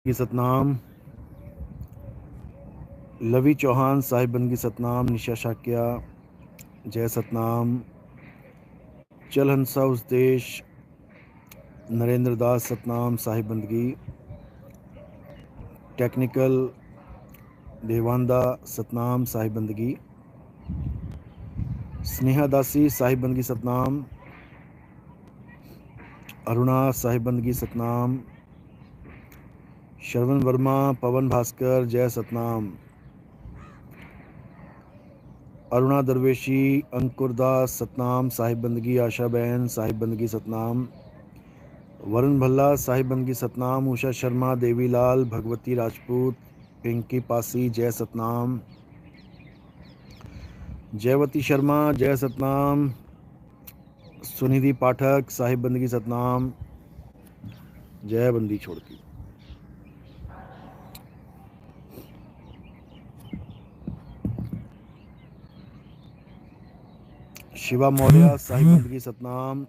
की सतनाम, लवी चौहान साहिब बंदगी सतनाम, निशा शाक्या जय सतनाम, चल हंसा उस देश नरेंद्र दास सतनाम साहिब बंदगी, टेक्निकल देवानंदा सतनाम साहिब बंदगी, स्नेहा दासी साहिब बंदगी सतनाम, अरुणा साहिब बंदगी सतनाम, श्रवण वर्मा पवन भास्कर जय सतनाम, अरुणा दरवेशी अंकुर दास सतनाम साहिब बंदगी, आशा बहन साहिब बंदगी सतनाम, वरुण भल्ला साहिब बंदगी सतनाम, उषा शर्मा, देवीलाल, भगवती राजपूत, पिंकी पासी जय सतनाम, जयवती शर्मा जय सतनाम, सुनिधि पाठक साहिब बंदगी सतनाम, जय बंदी छोड़ती। शिवा मौर्य साहिब बंदगी सतनाम,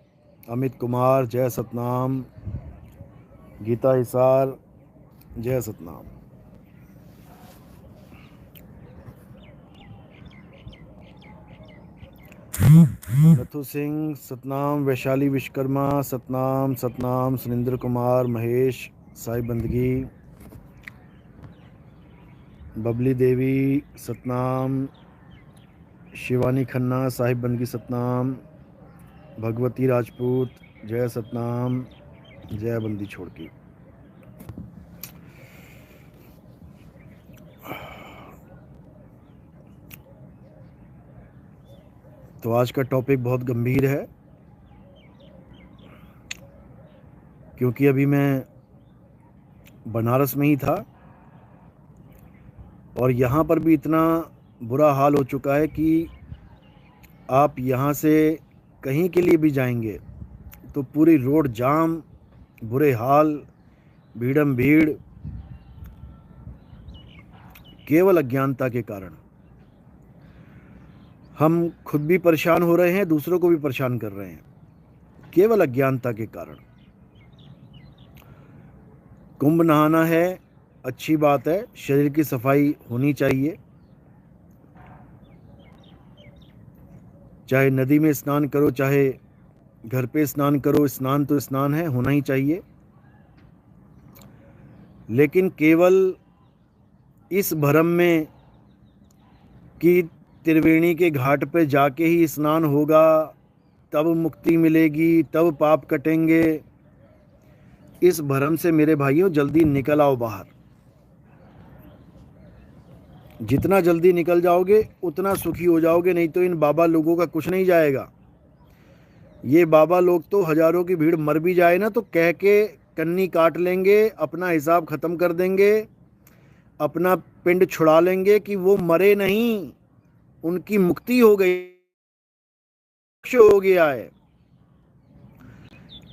अमित कुमार जय सतनाम, गीता हिसार जय सतनाम, नथु सिंह सतनाम, वैशाली विश्वकर्मा सतनाम सतनाम, सुनिंद्र कुमार महेश साहिब बंदगी, बबली देवी सतनाम, शिवानी खन्ना साहिब बंदगी सतनाम, भगवती राजपूत जय सतनाम, जय बंदी छोड़ की। तो आज का टॉपिक बहुत गंभीर है, क्योंकि अभी मैं बनारस में ही था और यहाँ पर भी इतना बुरा हाल हो चुका है कि आप यहाँ से कहीं के लिए भी जाएंगे तो पूरी रोड जाम, बुरे हाल, भीड़म भीड़, केवल अज्ञानता के कारण। हम खुद भी परेशान हो रहे हैं, दूसरों को भी परेशान कर रहे हैं, केवल अज्ञानता के कारण। कुंभ नहाना है, अच्छी बात है, शरीर की सफाई होनी चाहिए, चाहे नदी में स्नान करो चाहे घर पे स्नान करो, स्नान तो स्नान है, होना ही चाहिए। लेकिन केवल इस भ्रम में कि त्रिवेणी के घाट पे जाके ही स्नान होगा, तब मुक्ति मिलेगी, तब पाप कटेंगे, इस भ्रम से मेरे भाइयों जल्दी निकल आओ बाहर। जितना जल्दी निकल जाओगे उतना सुखी हो जाओगे, नहीं तो इन बाबा लोगों का कुछ नहीं जाएगा। ये बाबा लोग तो हजारों की भीड़ मर भी जाए ना तो कह के कन्नी काट लेंगे, अपना हिसाब खत्म कर देंगे, अपना पिंड छुड़ा लेंगे कि वो मरे नहीं, उनकी मुक्ति हो गई, हो गया है।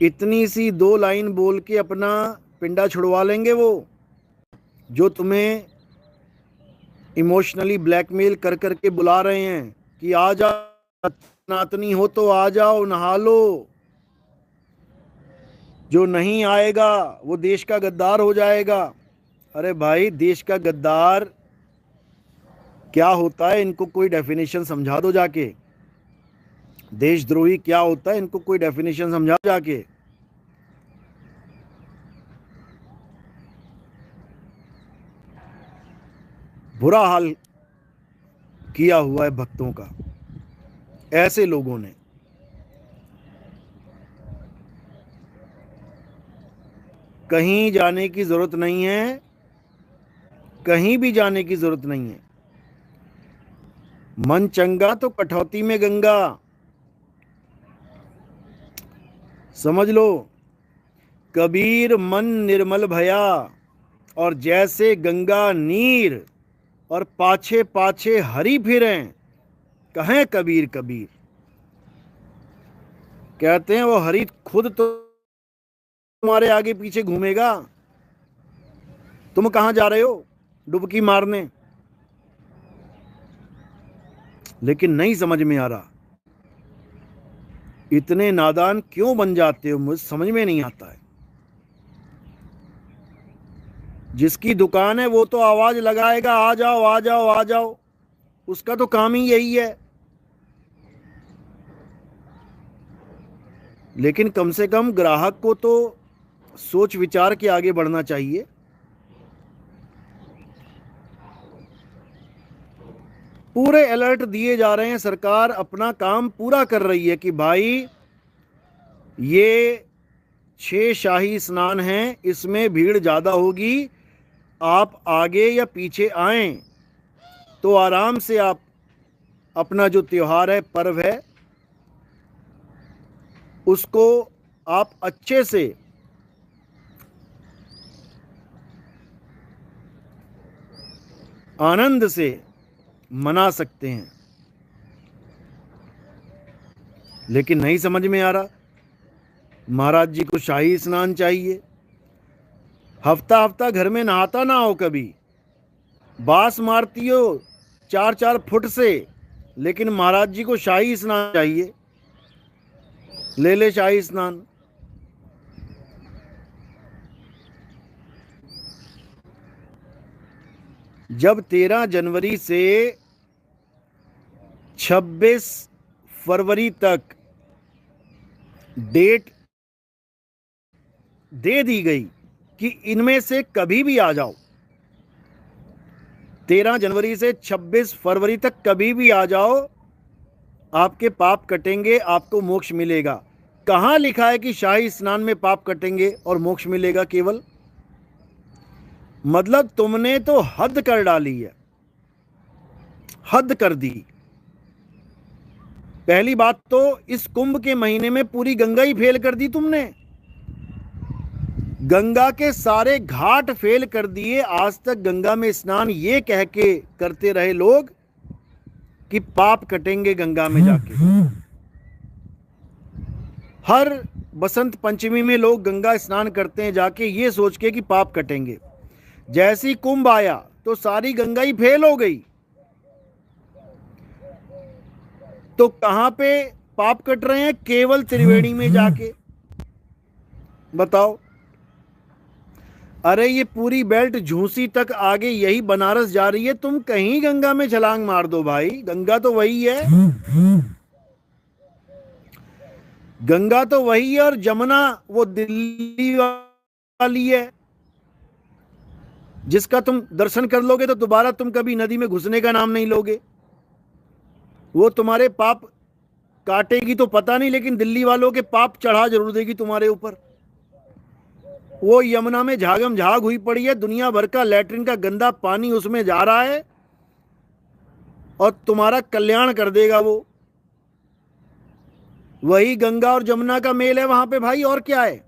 इतनी सी 2 लाइन बोल के अपना पिंडा छुड़वा लेंगे वो, जो तुम्हें इमोशनली ब्लैकमेल कर करके बुला रहे हैं कि आ जाओ, नातनी हो तो आ जाओ, नहा लो। जो नहीं आएगा वो देश का गद्दार हो जाएगा। अरे भाई, देश का गद्दार क्या होता है, इनको कोई डेफिनेशन समझा दो जाके। देशद्रोही क्या होता है, इनको कोई डेफिनेशन समझा जाके। बुरा हाल किया हुआ है भक्तों का ऐसे लोगों ने। कहीं जाने की जरूरत नहीं है, कहीं भी जाने की जरूरत नहीं है। मन चंगा तो कठौती में गंगा, समझ लो। कबीर मन निर्मल भया, और जैसे गंगा नीर, और पाछे पाछे हरि फिरें, कहें कबीर कबीर। कहते हैं वो हरि खुद तो तुम्हारे आगे पीछे घूमेगा, तुम कहां जा रहे हो डुबकी मारने। लेकिन नहीं समझ में आ रहा, इतने नादान क्यों बन जाते हो, मुझे समझ में नहीं आता है। जिसकी दुकान है वो तो आवाज लगाएगा, आ जाओ आ जाओ आ जाओ, उसका तो काम ही यही है। लेकिन कम से कम ग्राहक को तो सोच विचार के आगे बढ़ना चाहिए। पूरे अलर्ट दिए जा रहे हैं, सरकार अपना काम पूरा कर रही है कि भाई ये 6 शाही स्नान हैं, इसमें भीड़ ज़्यादा होगी, आप आगे या पीछे आएं तो आराम से आप अपना जो त्योहार है, पर्व है, उसको आप अच्छे से आनंद से मना सकते हैं। लेकिन नहीं समझ में आ रहा, महाराज जी को शाही स्नान चाहिए। हफ्ता हफ्ता घर में नहाता ना हो, कभी बास मारती हो 4-4 फुट से, लेकिन महाराज जी को शाही स्नान चाहिए। ले ले शाही स्नान। जब 13 जनवरी से 26 फरवरी तक डेट दे दी गई कि इनमें से कभी भी आ जाओ, 13 जनवरी से 26 फरवरी तक कभी भी आ जाओ, आपके पाप कटेंगे, आपको मोक्ष मिलेगा। कहां लिखा है कि शाही स्नान में पाप कटेंगे और मोक्ष मिलेगा? केवल मतलब तुमने तो हद कर डाली है, हद कर दी। पहली बात तो इस कुंभ के महीने में पूरी गंगा ही फेल कर दी तुमने, गंगा के सारे घाट फेल कर दिए। आज तक गंगा में स्नान ये कह के करते रहे लोग कि पाप कटेंगे गंगा में जाके। हर बसंत पंचमी में लोग गंगा स्नान करते हैं जाके, ये सोच के कि पाप कटेंगे। जैसी कुंभ आया तो सारी गंगा ही फेल हो गई। तो कहां पे पाप कट रहे हैं? केवल त्रिवेणी में जाके। बताओ, अरे ये पूरी बेल्ट झूसी तक आगे यही बनारस जा रही है, तुम कहीं गंगा में छलांग मार दो भाई, गंगा तो वही है, गंगा तो वही है। और जमुना वो दिल्ली वाली है, जिसका तुम दर्शन कर लोगे तो दोबारा तुम कभी नदी में घुसने का नाम नहीं लोगे। वो तुम्हारे पाप काटेगी तो पता नहीं, लेकिन दिल्ली वालों के पाप चढ़ा जरूर देगी तुम्हारे ऊपर। वो यमुना में झागम झाग हुई पड़ी है, दुनिया भर का लैट्रिन का गंदा पानी उसमें जा रहा है और तुम्हारा कल्याण कर देगा वो। वही गंगा और जमुना का मेल है वहां पे भाई, और क्या है?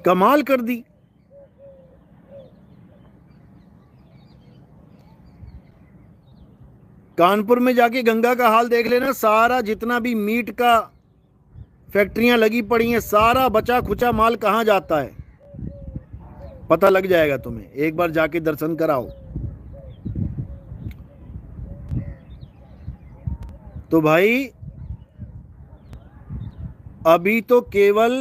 कमाल कर दी। कानपुर में जाके गंगा का हाल देख लेना, सारा जितना भी मीट का फैक्ट्रियां लगी पड़ी हैं, सारा बचा खुचा माल कहां जाता है पता लग जाएगा तुम्हें, एक बार जाके दर्शन कराओ। तो भाई अभी तो केवल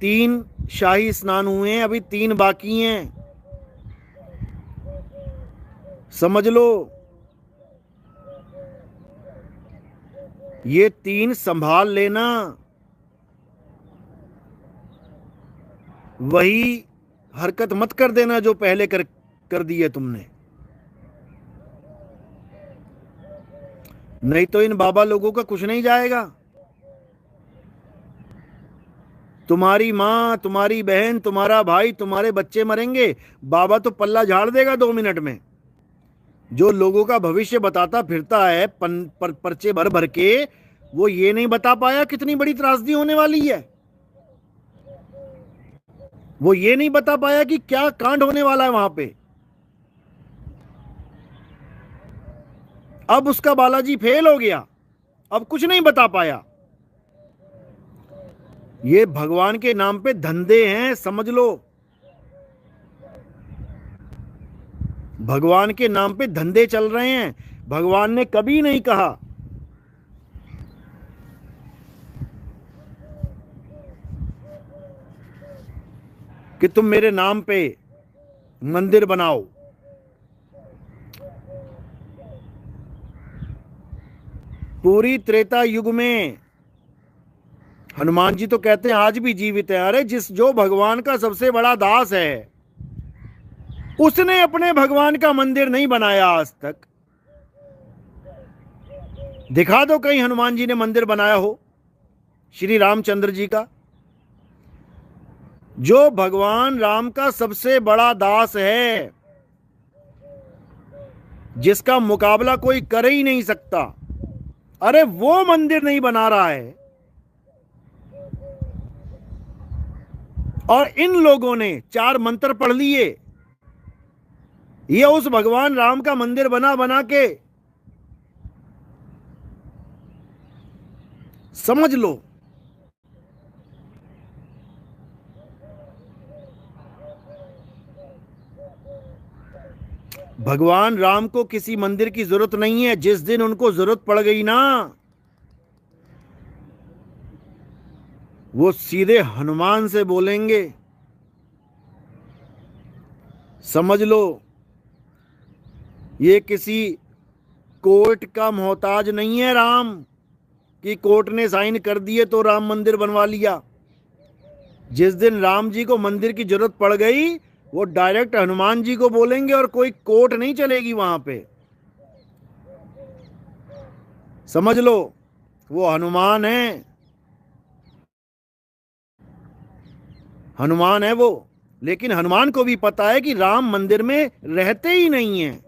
3 शाही स्नान हुए हैं, अभी 3 बाकी हैं, समझ लो। ये 3 संभाल लेना, वही हरकत मत कर देना जो पहले कर दी है तुमने, नहीं तो इन बाबा लोगों का कुछ नहीं जाएगा। तुम्हारी माँ, तुम्हारी बहन, तुम्हारा भाई, तुम्हारे बच्चे मरेंगे, बाबा तो पल्ला झाड़ देगा 2 मिनट में। जो लोगों का भविष्य बताता फिरता है पर्चे भर भर के, वो ये नहीं बता पाया कितनी बड़ी त्रासदी होने वाली है, वो ये नहीं बता पाया कि क्या कांड होने वाला है वहां पे। अब उसका बालाजी फेल हो गया, अब कुछ नहीं बता पाया। ये भगवान के नाम पे धंधे हैं, समझ लो, भगवान के नाम पे धंधे चल रहे हैं। भगवान ने कभी नहीं कहा कि तुम मेरे नाम पे मंदिर बनाओ। पूरी त्रेता युग में हनुमान जी तो कहते हैं आज भी जीवित है, अरे जो भगवान का सबसे बड़ा दास है उसने अपने भगवान का मंदिर नहीं बनाया आज तक। दिखा दो कहीं हनुमान जी ने मंदिर बनाया हो श्री रामचंद्र जी का। जो भगवान राम का सबसे बड़ा दास है, जिसका मुकाबला कोई कर ही नहीं सकता, अरे वो मंदिर नहीं बना रहा है। और इन लोगों ने 4 मंत्र पढ़ लिए, ये उस भगवान राम का मंदिर बना बना के समझ लो। भगवान राम को किसी मंदिर की जरूरत नहीं है। जिस दिन उनको जरूरत पड़ गई ना, वो सीधे हनुमान से बोलेंगे। समझ लो, ये किसी कोर्ट का मोहताज नहीं है राम, कि कोर्ट ने साइन कर दिए तो राम मंदिर बनवा लिया। जिस दिन राम जी को मंदिर की जरूरत पड़ गई, वो डायरेक्ट हनुमान जी को बोलेंगे और कोई कोर्ट नहीं चलेगी वहां पे। समझ लो, वो हनुमान है, हनुमान है वो। लेकिन हनुमान को भी पता है कि राम मंदिर में रहते ही नहीं है,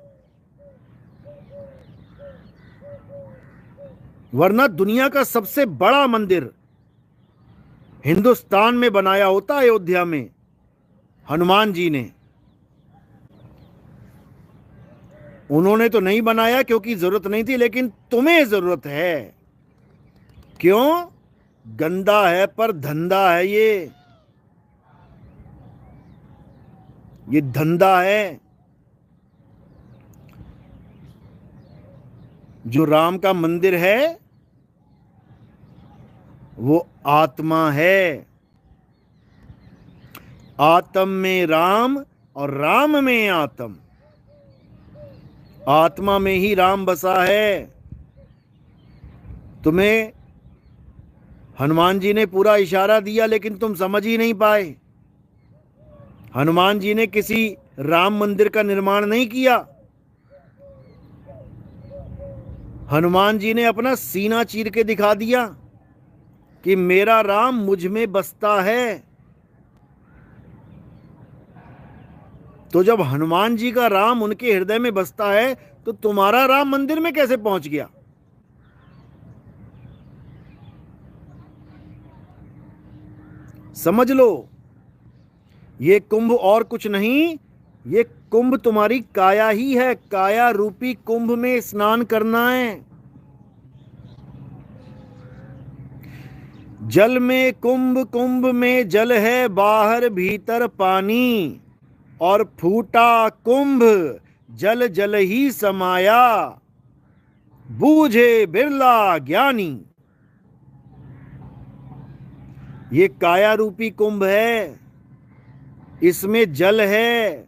वरना दुनिया का सबसे बड़ा मंदिर हिंदुस्तान में बनाया होता, अयोध्या में, हनुमान जी ने। उन्होंने तो नहीं बनाया क्योंकि जरूरत नहीं थी, लेकिन तुम्हें जरूरत है। क्यों? गंदा है पर धंधा है ये धंधा है। जो राम का मंदिर है वो आत्मा है। आत्म में राम और राम में आत्म। आत्मा में ही राम बसा है। तुम्हें हनुमान जी ने पूरा इशारा दिया लेकिन तुम समझ ही नहीं पाए। हनुमान जी ने किसी राम मंदिर का निर्माण नहीं किया। हनुमान जी ने अपना सीना चीर के दिखा दिया कि मेरा राम मुझ में बसता है। तो जब हनुमान जी का राम उनके हृदय में बसता है, तो तुम्हारा राम मंदिर में कैसे पहुंच गया? समझ लो, ये कुंभ और कुछ नहीं, ये कुंभ तुम्हारी काया ही है। काया रूपी कुंभ में स्नान करना है। जल में कुंभ, कुंभ में जल है, बाहर भीतर पानी, और फूटा कुंभ जल जल ही समाया, बूझे बिरला ज्ञानी। ये काया रूपी कुंभ है, इसमें जल है,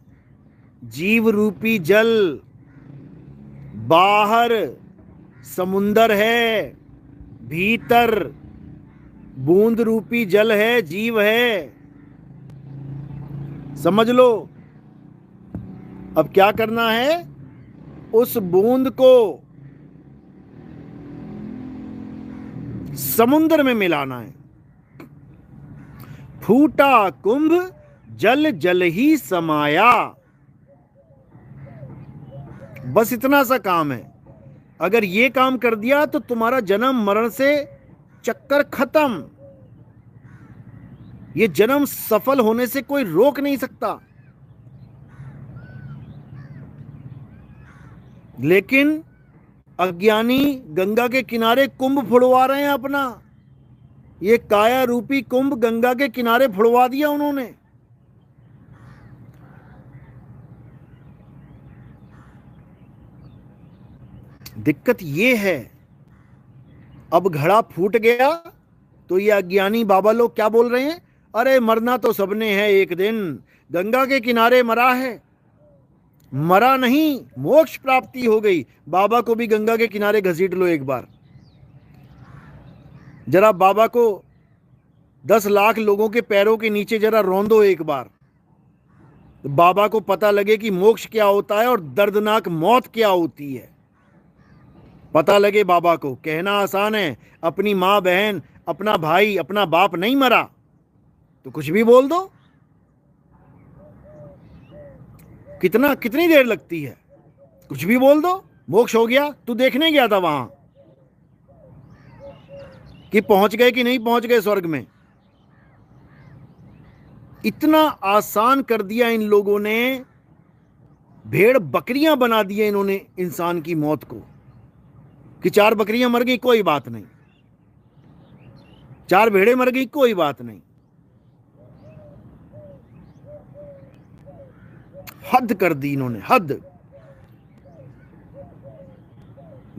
जीव रूपी जल। बाहर समुंदर है, भीतर बूंद रूपी जल है, जीव है। समझ लो। अब क्या करना है? उस बूंद को समुद्र में मिलाना है। फूटा कुंभ जल जल ही समाया। बस इतना सा काम है। अगर ये काम कर दिया तो तुम्हारा जन्म मरण से चक्कर खत्म। ये जन्म सफल होने से कोई रोक नहीं सकता। लेकिन अज्ञानी गंगा के किनारे कुंभ फुड़वा रहे हैं अपना। ये काया रूपी कुंभ गंगा के किनारे फुड़वा दिया उन्होंने। दिक्कत ये है, अब घड़ा फूट गया तो ये अज्ञानी बाबा लोग क्या बोल रहे हैं? अरे मरना तो सबने है एक दिन, गंगा के किनारे मरा है, मरा नहीं, मोक्ष प्राप्ति हो गई। बाबा को भी गंगा के किनारे घसीट लो एक बार, जरा बाबा को 10 लाख लोगों के पैरों के नीचे जरा रौंदो एक बार, बाबा को पता लगे कि मोक्ष क्या होता है और दर्दनाक मौत क्या होती है। पता लगे बाबा को। कहना आसान है, अपनी मां बहन, अपना भाई, अपना बाप नहीं मरा तो कुछ भी बोल दो। कितनी देर लगती है, कुछ भी बोल दो, मोक्ष हो गया। तू देखने गया था वहां कि पहुंच गए कि नहीं पहुंच गए स्वर्ग में। इतना आसान कर दिया इन लोगों ने, भेड़ बकरियां बना दिए इन्होंने इंसान की मौत को, कि 4 बकरियां मर गई कोई बात नहीं, 4 भेड़ें मर गई कोई बात नहीं। हद कर दी इन्होंने, हद।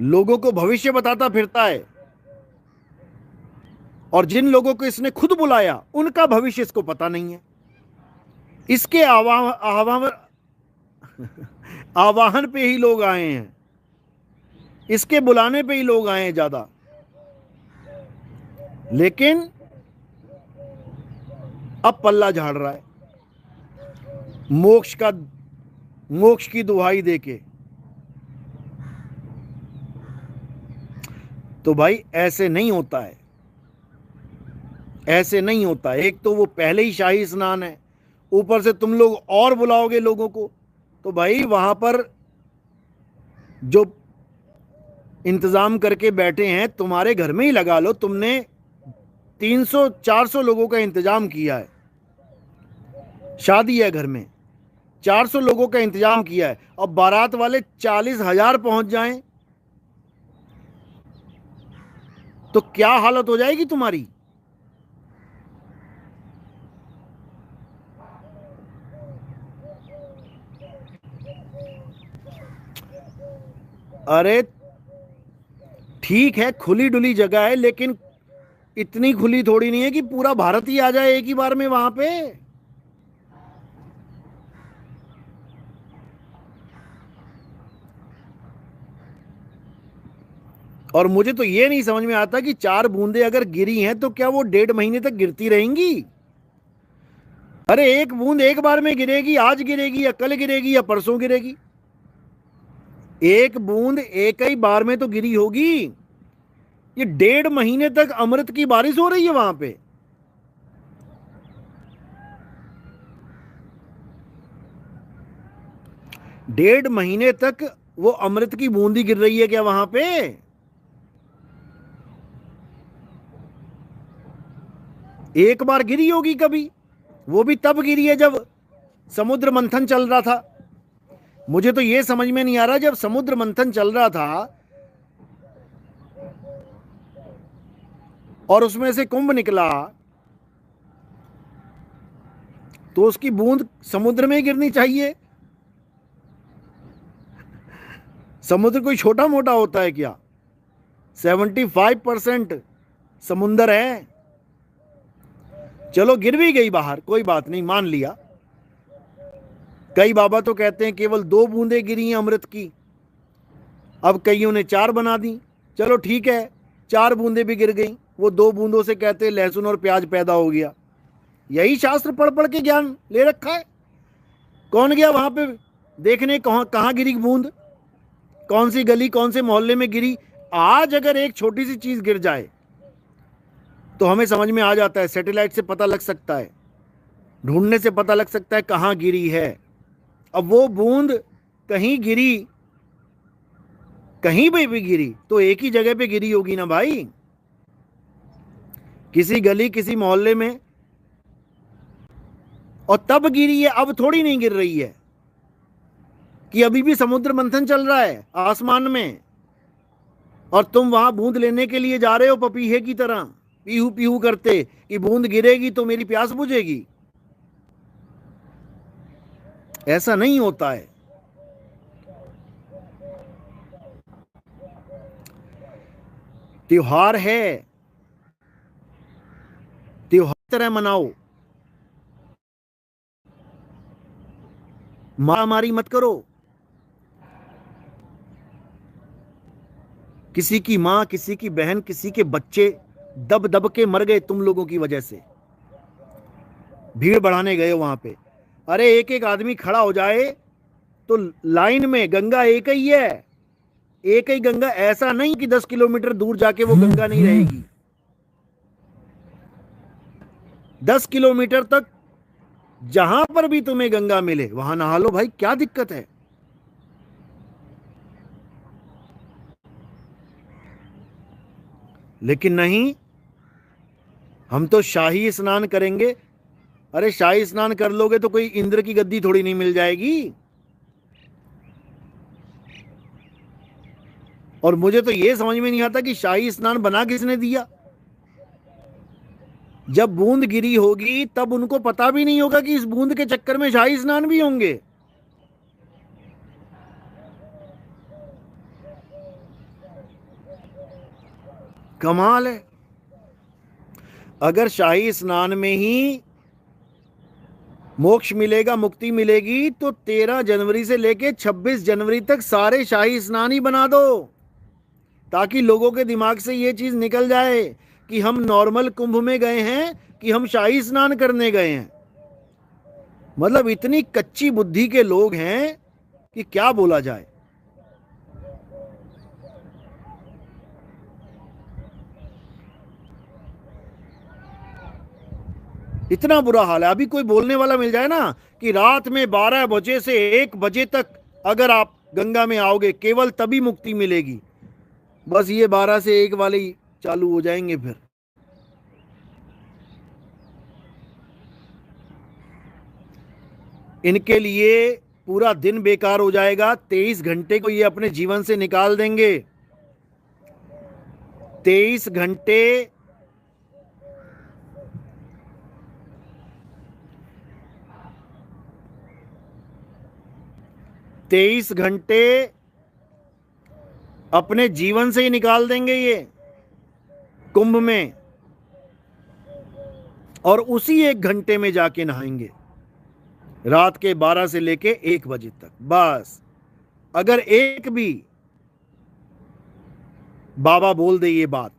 लोगों को भविष्य बताता फिरता है, और जिन लोगों को इसने खुद बुलाया उनका भविष्य इसको पता नहीं है। इसके आवाहन पे ही लोग आए हैं, इसके बुलाने पे ही लोग आए हैं ज्यादा। लेकिन अब पल्ला झाड़ रहा है मोक्ष की दुहाई देके। तो भाई ऐसे नहीं होता है, ऐसे नहीं होता। एक तो वो पहले ही शाही स्नान है, ऊपर से तुम लोग और बुलाओगे लोगों को, तो भाई वहां पर जो इंतजाम करके बैठे हैं तुम्हारे घर में ही लगा लो। तुमने 300-400 लोगों का इंतजाम किया है, शादी है घर में, 400 लोगों का इंतजाम किया है, अब बारात वाले 40,000 पहुंच जाएं तो क्या हालत हो जाएगी तुम्हारी। अरे ठीक है, खुली डुली जगह है, लेकिन इतनी खुली थोड़ी नहीं है कि पूरा भारत ही आ जाए एक ही बार में वहां पे। और मुझे तो ये नहीं समझ में आता कि 4 बूंदे अगर गिरी हैं तो क्या वो 1.5 महीने तक गिरती रहेंगी। अरे एक बूंद एक बार में गिरेगी, आज गिरेगी या कल गिरेगी या परसों गिरेगी, एक बूंद एक ही बार में तो गिरी होगी। ये 1.5 महीने तक अमृत की बारिश हो रही है वहां पे। डेढ़ महीने तक वो अमृत की बूंदी गिर रही है क्या वहां पे। एक बार गिरी होगी कभी, वो भी तब गिरी है जब समुद्र मंथन चल रहा था। मुझे तो ये समझ में नहीं आ रहा, जब समुद्र मंथन चल रहा था और उसमें से कुंभ निकला तो उसकी बूंद समुद्र में गिरनी चाहिए। समुद्र कोई छोटा मोटा होता है क्या? 75% समुंदर है। चलो गिर भी गई बाहर, कोई बात नहीं, मान लिया। कई बाबा तो कहते हैं केवल 2 बूंदें गिरी हैं अमृत की, अब कईयों ने 4 बना दी। चलो ठीक है, 4 बूंदें भी गिर गई, वो 2 बूंदों से कहते हैं लहसुन और प्याज पैदा हो गया। यही शास्त्र पढ़ पढ़ के ज्ञान ले रखा है। कौन गया वहां पे देखने कहां गिरी बूंद, कौन सी गली कौन से मोहल्ले में गिरी। आज अगर एक छोटी सी चीज गिर जाए तो हमें समझ में आ जाता है, सैटेलाइट से पता लग सकता है, ढूंढने से पता लग सकता है कहां गिरी है। अब वो बूंद कहीं गिरी, कहीं भी गिरी तो एक ही जगह पे गिरी होगी ना भाई, किसी गली किसी मोहल्ले में, और तब गिरी है, अब थोड़ी नहीं गिर रही है कि अभी भी समुद्र मंथन चल रहा है आसमान में और तुम वहां बूंद लेने के लिए जा रहे हो पपीहे की तरह पीहू पीहू करते कि बूंद गिरेगी तो मेरी प्यास बुझेगी। ऐसा नहीं होता है। त्योहार है, त्योहार तरह मनाओ, मारामारी मत करो। किसी की मां, किसी की बहन, किसी के बच्चे दब दब के मर गए तुम लोगों की वजह से। भीड़ बढ़ाने गए वहां पे, अरे एक एक आदमी खड़ा हो जाए तो लाइन में, गंगा एक ही है, एक ही गंगा, ऐसा नहीं कि 10 किलोमीटर दूर जाके वो गंगा नहीं रहेगी। 10 किलोमीटर तक जहां पर भी तुम्हें गंगा मिले वहां नहा लो भाई, क्या दिक्कत है। लेकिन नहीं, हम तो शाही स्नान करेंगे। अरे शाही स्नान कर लोगे तो कोई इंद्र की गद्दी थोड़ी नहीं मिल जाएगी। और मुझे तो यह समझ में नहीं आता कि शाही स्नान बना किसने दिया। जब बूंद गिरी होगी तब उनको पता भी नहीं होगा कि इस बूंद के चक्कर में शाही स्नान भी होंगे। कमाल है। अगर शाही स्नान में ही मोक्ष मिलेगा, मुक्ति मिलेगी, तो 13 जनवरी से लेके 26 जनवरी तक सारे शाही स्नान ही बना दो, ताकि लोगों के दिमाग से ये चीज निकल जाए कि हम नॉर्मल कुंभ में गए हैं कि हम शाही स्नान करने गए हैं। मतलब इतनी कच्ची बुद्धि के लोग हैं कि क्या बोला जाए। इतना बुरा हाल है। अभी कोई बोलने वाला मिल जाए ना कि रात में 12 बजे से 1 बजे तक अगर आप गंगा में आओगे केवल तभी मुक्ति मिलेगी, बस ये 12 से 1 वाले ही चालू हो जाएंगे। फिर इनके लिए पूरा दिन बेकार हो जाएगा। 23 घंटे को ये अपने जीवन से निकाल देंगे। 23 घंटे 23 घंटे अपने जीवन से ही निकाल देंगे ये कुंभ में, और उसी 1 घंटे में जाके नहाएंगे रात के 12 से लेके 1 बजे तक। बस अगर एक भी बाबा बोल दे ये बात,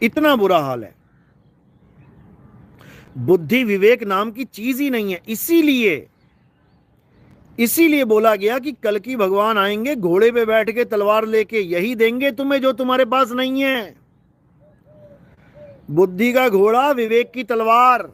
इतना बुरा हाल है। बुद्धि विवेक नाम की चीज ही नहीं है। इसीलिए बोला गया कि कल की भगवान आएंगे घोड़े पे बैठ के तलवार लेके, यही देंगे तुम्हें जो तुम्हारे पास नहीं है। बुद्धि का घोड़ा, विवेक की तलवार।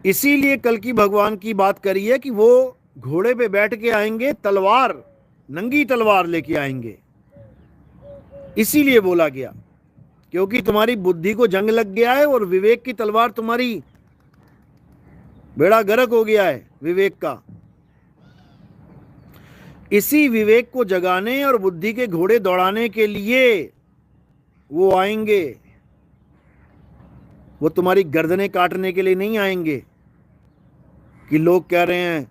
इसीलिए कल की भगवान की बात करी है कि वो घोड़े पे बैठ के आएंगे, तलवार, नंगी तलवार लेके आएंगे। इसीलिए बोला गया क्योंकि तुम्हारी बुद्धि को जंग लग गया है और विवेक की तलवार तुम्हारी बेड़ा गर्क हो गया है विवेक का। इसी विवेक को जगाने और बुद्धि के घोड़े दौड़ाने के लिए वो आएंगे। वो तुम्हारी गर्दनें काटने के लिए नहीं आएंगे कि लोग कह रहे हैं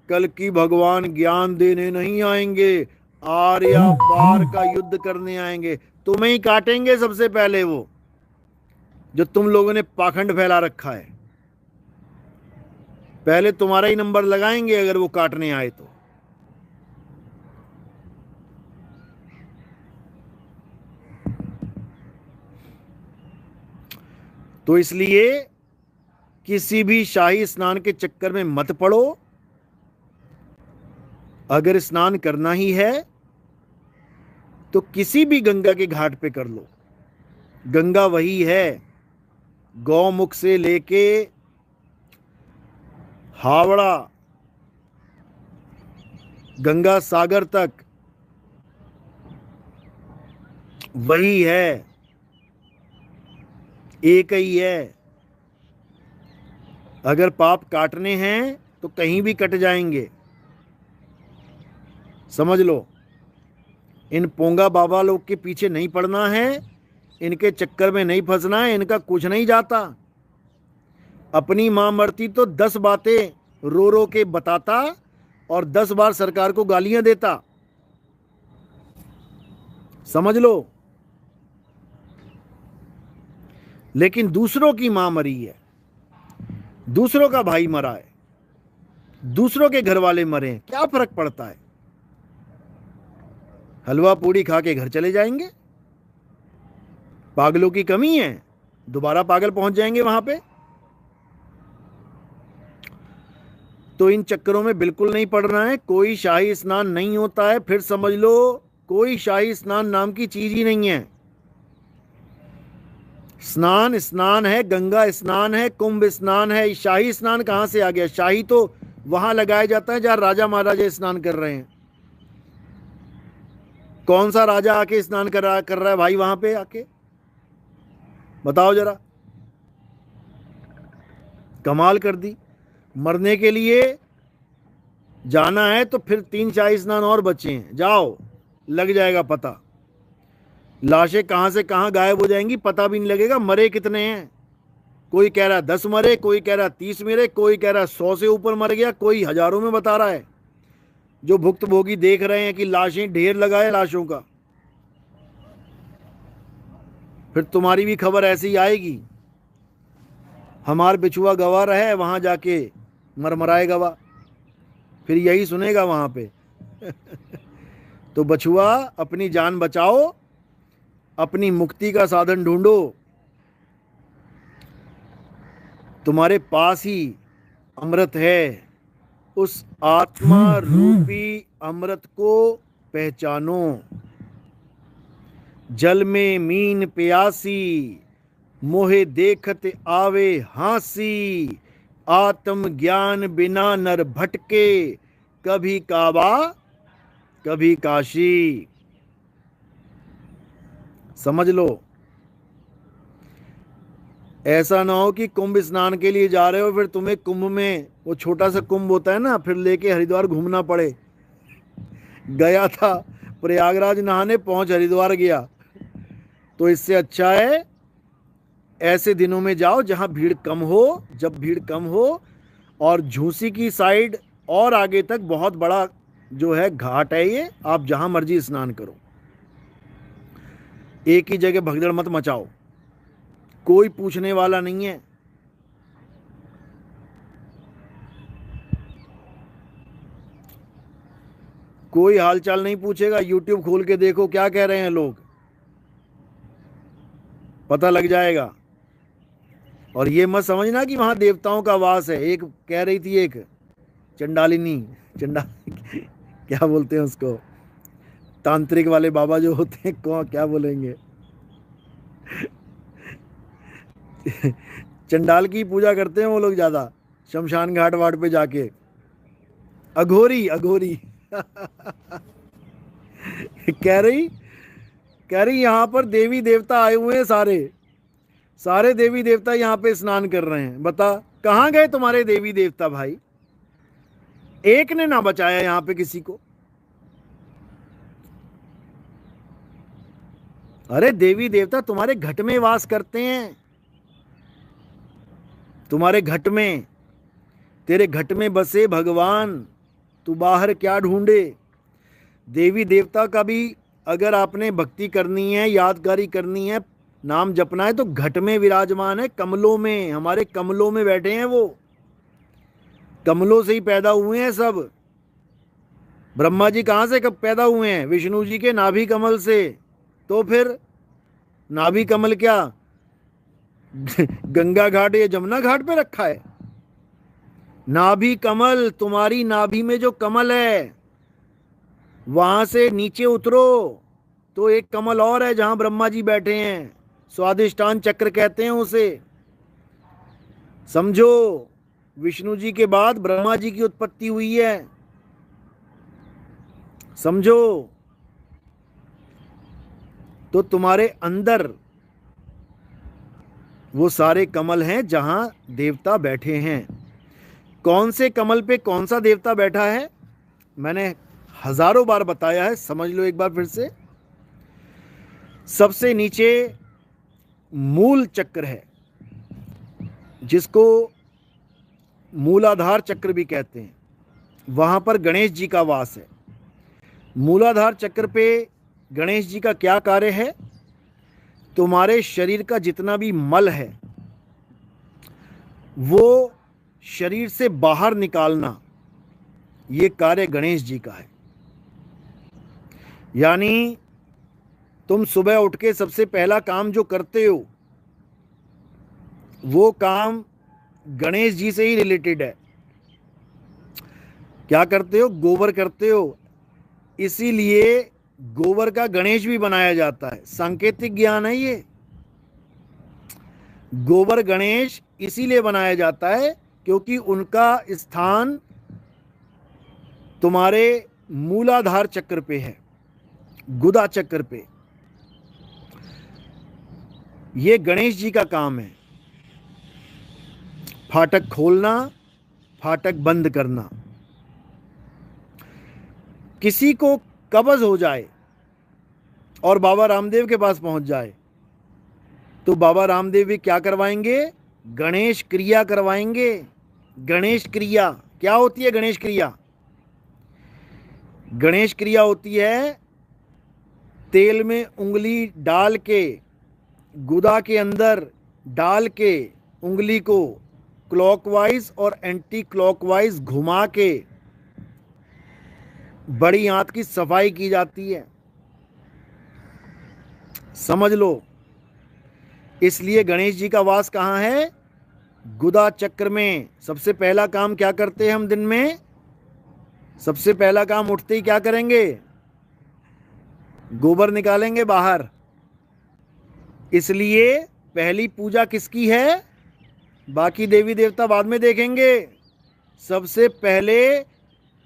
कल की भगवान ज्ञान देने नहीं आएंगे, आर्या पार का युद्ध करने आएंगे। तुम्हें ही काटेंगे सबसे पहले, वो जो तुम लोगों ने पाखंड फैला रखा है। पहले तुम्हारा ही नंबर लगाएंगे अगर वो काटने आए तो इसलिए किसी भी शाही स्नान के चक्कर में मत पड़ो। अगर स्नान करना ही है तो किसी भी गंगा के घाट पे कर लो। गंगा वही है, गौमुख से लेके हावड़ा गंगा सागर तक वही है, एक ही है। अगर पाप काटने हैं तो कहीं भी कट जाएंगे, समझ लो। इन पोंगा बाबा लोग के पीछे नहीं पड़ना है, इनके चक्कर में नहीं फंसना है। इनका कुछ नहीं जाता। अपनी मां मरती तो 10 बातें रो रो के बताता और 10 बार सरकार को गालियां देता। समझ लो। लेकिन दूसरों की मां मरी है, दूसरों का भाई मरा है, दूसरों के घर वाले मरे हैं, क्या फर्क पड़ता है? हलवा पूड़ी खा के घर चले जाएंगे। पागलों की कमी है, दोबारा पागल पहुंच जाएंगे वहां पे। तो इन चक्करों में बिल्कुल नहीं पड़ना है। कोई शाही स्नान नहीं होता है, फिर समझ लो कोई शाही स्नान नाम की चीज ही नहीं है। स्नान स्नान है, गंगा स्नान है, कुंभ स्नान है। शाही स्नान कहां से आ गया? शाही तो वहां लगाया जाता है जहां राजा महाराजा स्नान कर रहे हैं। कौन सा राजा आके स्नान कर रहा है भाई वहां पे आके? बताओ जरा। कमाल कर दी। मरने के लिए जाना है तो फिर 3 शाही स्नान और बचे हैं, जाओ, लग जाएगा पता। लाशें कहां से कहां गायब हो जाएंगी पता भी नहीं लगेगा। मरे कितने हैं? कोई कह रहा है 10 मरे, कोई कह रहा है 30 मरे, कोई कह रहा है 100 से ऊपर मर गया, कोई हजारों में बता रहा है। जो भुक्तभोगी देख रहे हैं कि लाशें, ढेर लगा है लाशों का। फिर तुम्हारी भी खबर ऐसी ही आएगी, हमार बिछुआ गवा रहे, वहां जाके मरमराए गवा, फिर यही सुनेगा वहां पे। तो बछुआ, अपनी जान बचाओ, अपनी मुक्ति का साधन ढूंढो। तुम्हारे पास ही अमृत है, उस आत्मा रूपी अमृत को पहचानो। जल में मीन प्यासी, मोहे देखत आवे हांसी। आत्म ज्ञान बिना नर भटके, कभी काबा कभी काशी। समझ लो। ऐसा ना हो कि कुंभ स्नान के लिए जा रहे हो, फिर तुम्हें कुंभ में, वो छोटा सा कुंभ होता है ना, फिर लेके हरिद्वार घूमना पड़े। गया था प्रयागराज नहाने, पहुंच हरिद्वार गया। तो इससे अच्छा है ऐसे दिनों में जाओ जहां भीड़ कम हो। जब भीड़ कम हो, और झूसी की साइड और आगे तक बहुत बड़ा जो है घाट है ये, आप जहां मर्जी स्नान करो। एक ही जगह भगदड़ मत मचाओ, कोई पूछने वाला नहीं है। कोई हालचाल नहीं पूछेगा। यूट्यूब खोल के देखो क्या कह रहे हैं लोग, पता लग जाएगा। और ये मत समझना कि वहां देवताओं का वास है। एक कह रही थी, एक चंडालिनी, क्या बोलते हैं उसको, तांत्रिक वाले बाबा जो होते हैं, कौन क्या बोलेंगे, चंडाल की पूजा करते हैं वो लोग ज्यादा, शमशान घाट वाट पे जाके। अघोरी, अघोरी। कह रही यहां पर देवी देवता आए हुए हैं, सारे देवी देवता यहां पे स्नान कर रहे हैं। बता कहां गए तुम्हारे देवी देवता भाई? एक ने ना बचाया यहां पे किसी को। अरे देवी देवता तुम्हारे घट में वास करते हैं, तुम्हारे घट में, तेरे घट में बसे भगवान, तू बाहर क्या ढूंढे। देवी देवता का भी अगर आपने भक्ति करनी है, यादगारी करनी है, नाम जपना है, तो घट में विराजमान है, कमलों में, हमारे कमलों में बैठे हैं वो। कमलों से ही पैदा हुए हैं सब। ब्रह्मा जी कहां से कब पैदा हुए हैं? विष्णु जी के नाभि कमल से। तो फिर नाभि कमल क्या गंगा घाट या जमुना घाट पे रखा है? नाभि कमल, तुम्हारी नाभि में जो कमल है, वहां से नीचे उतरो तो एक कमल और है जहां ब्रह्मा जी बैठे हैं, स्वादिष्टान चक्र कहते हैं उसे। समझो, विष्णु जी के बाद ब्रह्मा जी की उत्पत्ति हुई है, समझो। तो तुम्हारे अंदर वो सारे कमल हैं जहां देवता बैठे हैं। कौन से कमल पे कौन सा देवता बैठा है मैंने हजारों बार बताया है, समझ लो एक बार फिर से। सबसे नीचे मूल चक्र है, जिसको मूलाधार चक्र भी कहते हैं, वहाँ पर गणेश जी का वास है। मूलाधार चक्र पे गणेश जी का क्या कार्य है? तुम्हारे शरीर का जितना भी मल है वो शरीर से बाहर निकालना, ये कार्य गणेश जी का है। यानी तुम सुबह उठ के सबसे पहला काम जो करते हो वो काम गणेश जी से ही रिलेटेड है। क्या करते हो? गोबर करते हो। इसीलिए गोबर का गणेश भी बनाया जाता है। सांकेतिक ज्ञान है ये। गोबर गणेश इसीलिए बनाया जाता है क्योंकि उनका स्थान तुम्हारे मूलाधार चक्र पे है, गुदा चक्र पे। ये गणेश जी का काम है, फाटक खोलना, फाटक बंद करना। किसी को कब्ज हो जाए और बाबा रामदेव के पास पहुंच जाए तो बाबा रामदेव भी क्या करवाएंगे? गणेश क्रिया करवाएंगे। गणेश क्रिया क्या होती है? गणेश क्रिया, गणेश क्रिया होती है तेल में उंगली डाल के, गुदा के अंदर डाल के उंगली को क्लॉकवाइज और एंटी क्लॉकवाइज घुमा के बड़ी आंत की सफाई की जाती है। समझ लो। इसलिए गणेश जी का वास कहाँ है? गुदा चक्र में। सबसे पहला काम क्या करते हैं हम दिन में? सबसे पहला काम उठते ही क्या करेंगे? गोबर निकालेंगे बाहर। इसलिए पहली पूजा किसकी है? बाकी देवी देवता बाद में देखेंगे। सबसे पहले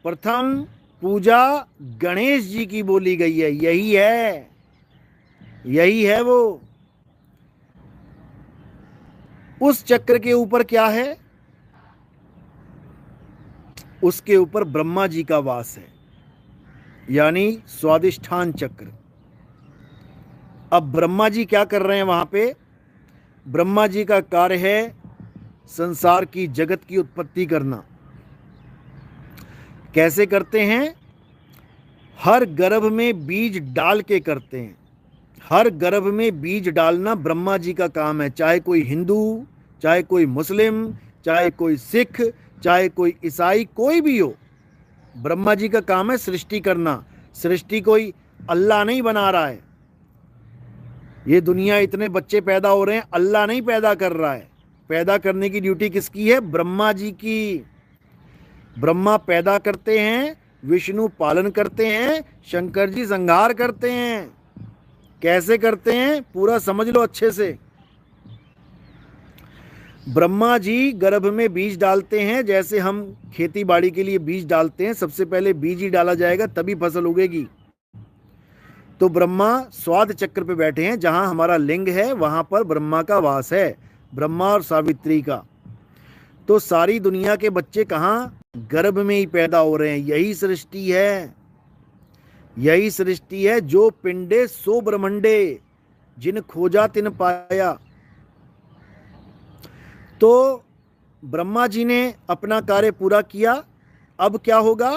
प्रथम पूजा गणेश जी की बोली गई है। यही है, यही है वो। उस चक्र के ऊपर क्या है? उसके ऊपर ब्रह्मा जी का वास है, यानी स्वादिष्ठान चक्र। अब ब्रह्मा जी क्या कर रहे हैं वहां पे? ब्रह्मा जी का कार्य है संसार की, जगत की उत्पत्ति करना। कैसे करते हैं? हर गर्भ में बीज डाल के करते हैं। हर गर्भ में बीज डालना ब्रह्मा जी का काम है। चाहे कोई हिंदू, चाहे कोई मुस्लिम, चाहे कोई सिख, चाहे कोई ईसाई, कोई भी हो, ब्रह्मा जी का काम है सृष्टि करना। सृष्टि कोई अल्लाह नहीं बना रहा है। ये दुनिया इतने बच्चे पैदा हो रहे हैं, अल्लाह नहीं पैदा कर रहा है। पैदा करने की ड्यूटी किसकी है? ब्रह्मा जी की। ब्रह्मा पैदा करते हैं, विष्णु पालन करते हैं, शंकर जी संहार करते हैं। कैसे करते हैं? पूरा समझ लो अच्छे से। ब्रह्मा जी गर्भ में बीज डालते हैं, जैसे हम खेती बाड़ी के लिए बीज डालते हैं। सबसे पहले बीज ही डाला जाएगा तभी फसल उगेगी। तो ब्रह्मा स्वाद चक्र पे बैठे हैं, जहां हमारा लिंग है वहां पर ब्रह्मा का वास है, ब्रह्मा और सावित्री का। तो सारी दुनिया के बच्चे कहां? गर्भ में ही पैदा हो रहे हैं। यही सृष्टि है, यही सृष्टि है। जो पिंडे सो ब्रह्मंडे, जिन खोजा तिन पाया। तो ब्रह्मा जी ने अपना कार्य पूरा किया। अब क्या होगा?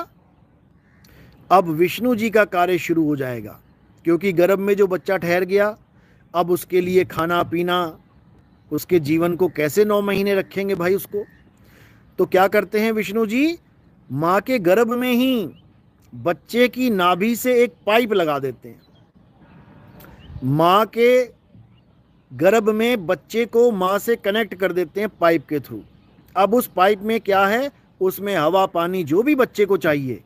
अब विष्णु जी का कार्य शुरू हो जाएगा, क्योंकि गर्भ में जो बच्चा ठहर गया, अब उसके लिए खाना पीना, उसके जीवन को कैसे 9 महीने रखेंगे भाई उसको। तो क्या करते हैं विष्णु जी? माँ के गर्भ में ही बच्चे की नाभि से एक पाइप लगा देते हैं। माँ के गर्भ में बच्चे को माँ से कनेक्ट कर देते हैं पाइप के थ्रू। अब उस पाइप में क्या है? उसमें हवा पानी जो भी बच्चे को चाहिए,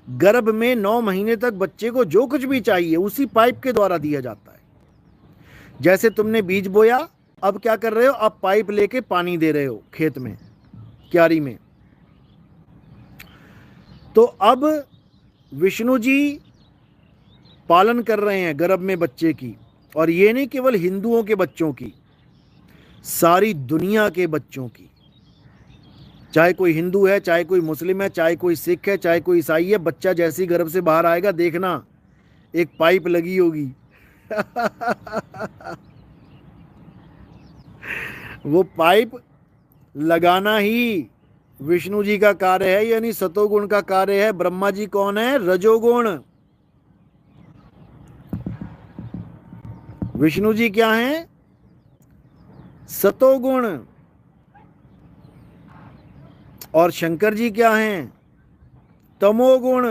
गर्भ में 9 महीने तक बच्चे को जो कुछ भी चाहिए उसी पाइप के द्वारा दिया जाता है। जैसे तुमने बीज बोया, अब क्या कर रहे हो? अब पाइप लेके पानी दे रहे हो खेत में, क्यारी में। तो अब विष्णु जी पालन कर रहे हैं गर्भ में बच्चे की। और ये नहीं केवल हिंदुओं के बच्चों की, सारी दुनिया के बच्चों की। चाहे कोई हिंदू है, चाहे कोई मुस्लिम है, चाहे कोई सिख है, चाहे कोई ईसाई है, बच्चा जैसे ही गर्भ से बाहर आएगा देखना एक पाइप लगी होगी। वो पाइप लगाना ही विष्णु जी का कार्य है, यानी सतोगुण का कार्य है। ब्रह्मा जी कौन है? रजोगुण। विष्णु जी क्या हैं? सतोगुण। और शंकर जी क्या हैं? तमोगुण।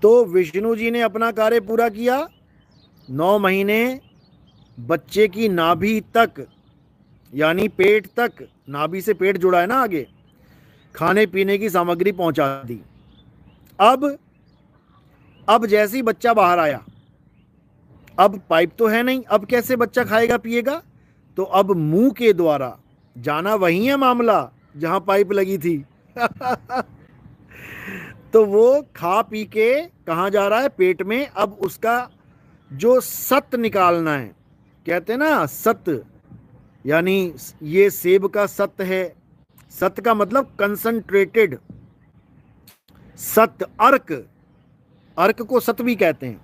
तो विष्णु जी ने अपना कार्य पूरा किया, 9 महीने बच्चे की नाभि तक, यानी पेट तक, नाभि से पेट जुड़ा है ना आगे, खाने पीने की सामग्री पहुंचा दी। अब जैसे ही बच्चा बाहर आया, अब पाइप तो है नहीं, अब कैसे बच्चा खाएगा पिएगा? तो अब मुंह के द्वारा जाना वही है मामला जहां पाइप लगी थी। तो वो खा पी के कहाँ जा रहा है? पेट में। अब उसका जो सत निकालना है, कहते हैं ना सत, यानी ये सेब का सत है। सत का मतलब कंसंट्रेटेड, सत, अर्क, अर्क को सत भी कहते हैं।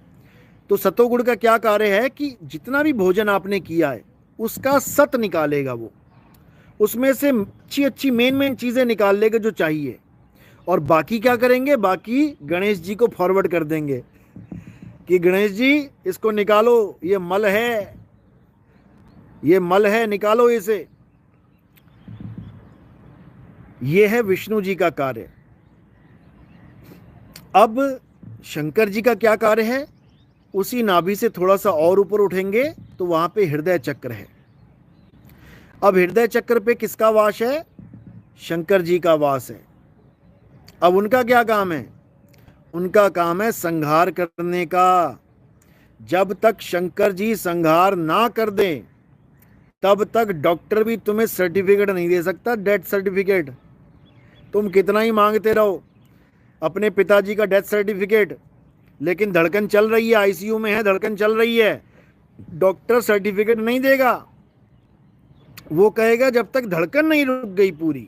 तो सतोगुण का क्या कार्य है कि जितना भी भोजन आपने किया है उसका सत निकालेगा वो, उसमें से अच्छी अच्छी मेन चीजें निकाल लेगा जो चाहिए, और बाकी क्या करेंगे? बाकी गणेश जी को फॉरवर्ड कर देंगे कि गणेश जी इसको निकालो, ये मल है, ये मल है, निकालो इसे। ये है विष्णु जी का कार्य। अब शंकर जी का क्या कार्य है? उसी नाभि से थोड़ा सा और ऊपर उठेंगे तो वहां पे हृदय चक्र है। अब हृदय चक्र पे किसका वास है? शंकर जी का वास है। अब उनका क्या काम है? उनका काम है संहार करने का। जब तक शंकर जी संहार ना कर दें तब तक डॉक्टर भी तुम्हें सर्टिफिकेट नहीं दे सकता, डेथ सर्टिफिकेट। तुम कितना ही मांगते रहो अपने पिताजी का डेथ सर्टिफिकेट, लेकिन धड़कन चल रही है, आईसीयू में है, धड़कन चल रही है, डॉक्टर सर्टिफिकेट नहीं देगा। वो कहेगा जब तक धड़कन नहीं रुक गई, पूरी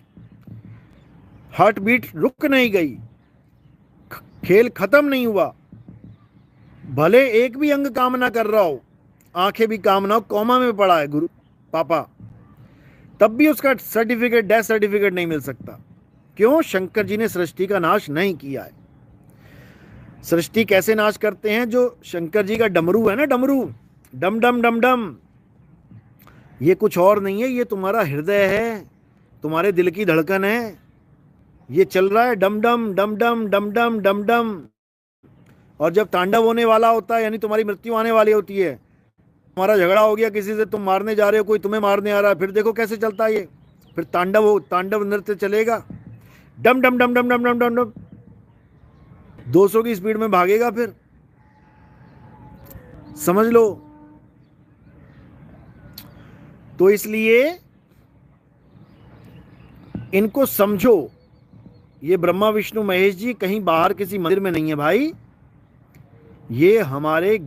हार्ट बीट रुक नहीं गई, खेल खत्म नहीं हुआ, भले एक भी अंग काम ना कर रहा हो, आंखें भी काम ना हो, कोमा में पड़ा है गुरु पापा, तब भी उसका सर्टिफिकेट, डेथ सर्टिफिकेट नहीं मिल सकता। क्यों? शंकर जी ने सृष्टि का नाश नहीं किया है। सृष्टि कैसे नाश करते हैं? जो शंकर जी का डमरू है ना, डमरू, डम डम डम डम, ये कुछ और नहीं है, ये तुम्हारा हृदय है, तुम्हारे दिल की धड़कन है, ये चल रहा है डम डम डम डम डम डम डम डम। और जब तांडव होने वाला होता है, यानी तुम्हारी मृत्यु आने वाली होती है, तुम्हारा झगड़ा हो गया किसी से, तुम मारने जा रहे हो, कोई तुम्हें मारने आ रहा है, फिर देखो कैसे चलता है ये, फिर तांडव नृत्य चलेगा, डम डम डम डम डम डम डम डम, 200 की स्पीड में भागेगा, फिर समझ लो। तो इसलिए इनको समझो, ये ब्रह्मा विष्णु महेश जी कहीं बाहर किसी मंदिर में नहीं है भाई, ये हमारे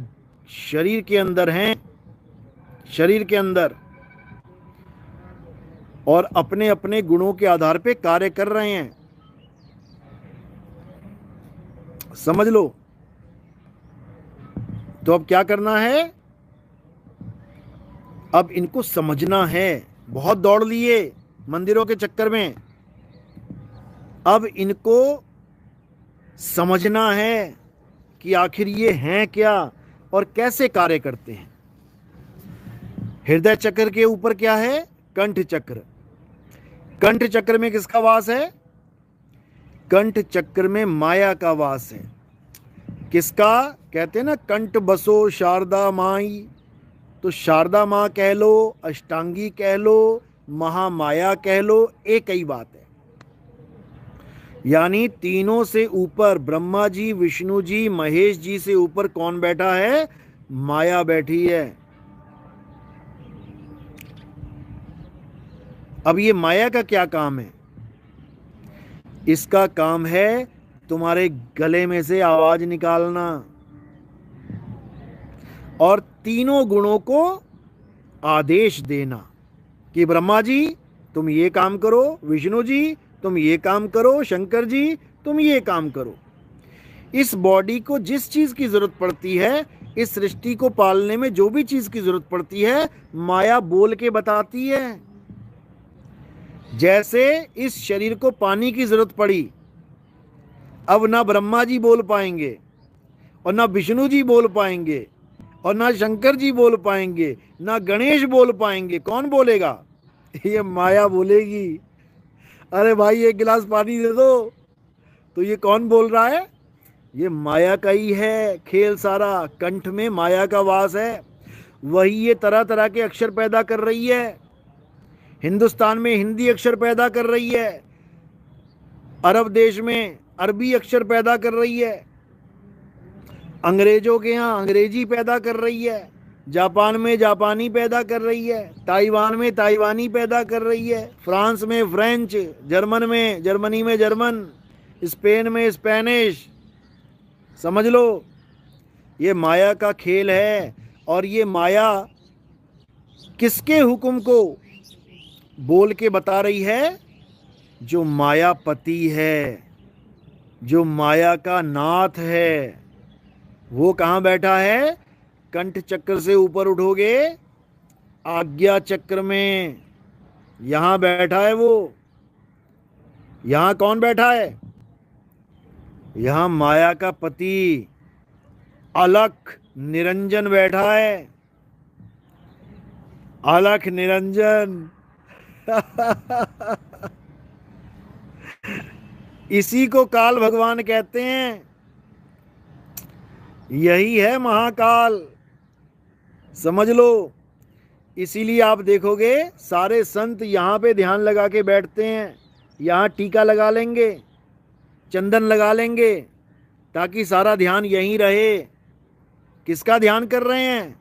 शरीर के अंदर हैं, शरीर के अंदर, और अपने अपने गुणों के आधार पे कार्य कर रहे हैं, समझ लो। तो अब क्या करना है? अब इनको समझना है। बहुत दौड़ लिए मंदिरों के चक्कर में, अब इनको समझना है कि आखिर ये हैं क्या और कैसे कार्य करते हैं। हृदय चक्र के ऊपर क्या है? कंठ चक्र। कंठ चक्र में किसका वास है? कंठ चक्र में माया का वास है। किसका? कहते हैं ना कंठ बसो शारदा माई, तो शारदा माँ कह लो, अष्टांगी कह लो, महामाया कह लो, एक ही बात है। यानी तीनों से ऊपर ब्रह्मा जी, विष्णु जी, महेश जी से ऊपर कौन बैठा है? माया बैठी है। अब ये माया का क्या काम है? इसका काम है तुम्हारे गले में से आवाज निकालना और तीनों गुणों को आदेश देना कि ब्रह्मा जी तुम ये काम करो, विष्णु जी तुम ये काम करो, शंकर जी तुम ये काम करो। इस बॉडी को जिस चीज की जरूरत पड़ती है, इस सृष्टि को पालने में जो भी चीज की जरूरत पड़ती है, माया बोल के बताती है। जैसे इस शरीर को पानी की जरूरत पड़ी, अब ना ब्रह्मा जी बोल पाएंगे और ना विष्णु जी बोल पाएंगे और ना शंकर जी बोल पाएंगे, ना गणेश बोल पाएंगे। कौन बोलेगा? ये माया बोलेगी। अरे भाई एक गिलास पानी दे दो। तो ये कौन बोल रहा है? ये माया का ही है खेल सारा। कंठ में माया का वास है, वही ये तरह तरह के अक्षर पैदा कर रही है। हिंदुस्तान में हिंदी अक्षर पैदा कर रही है, अरब देश में अरबी अक्षर पैदा कर रही है, अंग्रेजों के यहाँ अंग्रेजी पैदा कर रही है, जापान में जापानी पैदा कर रही है, ताइवान में ताइवानी पैदा कर रही है, फ्रांस में फ्रेंच, जर्मनी में जर्मन, स्पेन में स्पेनिश। समझ लो, ये माया का खेल है। और ये माया किसके हुक्म को बोल के बता रही है? जो मायापति है, जो माया का नाथ है, वो कहाँ बैठा है? कंठ चक्र से ऊपर उठोगे, आज्ञा चक्र में, यहां बैठा है वो। यहां कौन बैठा है? यहां माया का पति अलख निरंजन बैठा है। अलख निरंजन। इसी को काल भगवान कहते हैं। यही है महाकाल, समझ लो। इसीलिए आप देखोगे सारे संत यहाँ पे ध्यान लगा के बैठते हैं। यहाँ टीका लगा लेंगे, चंदन लगा लेंगे, ताकि सारा ध्यान यहीं रहे। किसका ध्यान कर रहे हैं?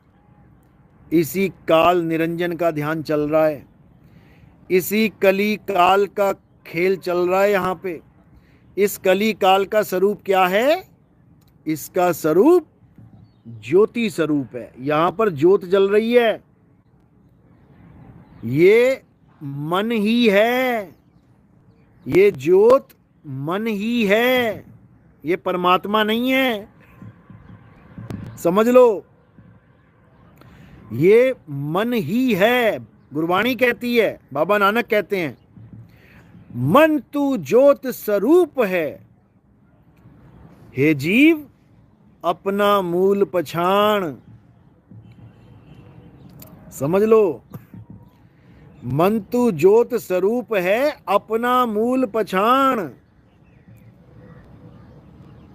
इसी काल निरंजन का ध्यान चल रहा है। इसी कली काल का खेल चल रहा है यहाँ पे। इस कली काल का स्वरूप क्या है? इसका स्वरूप ज्योति स्वरूप है। यहां पर ज्योत जल रही है। ये मन ही है, ये ज्योत मन ही है, ये परमात्मा नहीं है। समझ लो, ये मन ही है। गुरबाणी कहती है, बाबा नानक कहते हैं, मन तू ज्योत स्वरूप है, हे जीव अपना मूल पछाण। समझ लो, मन तू ज्योत स्वरूप है, अपना मूल पछाण।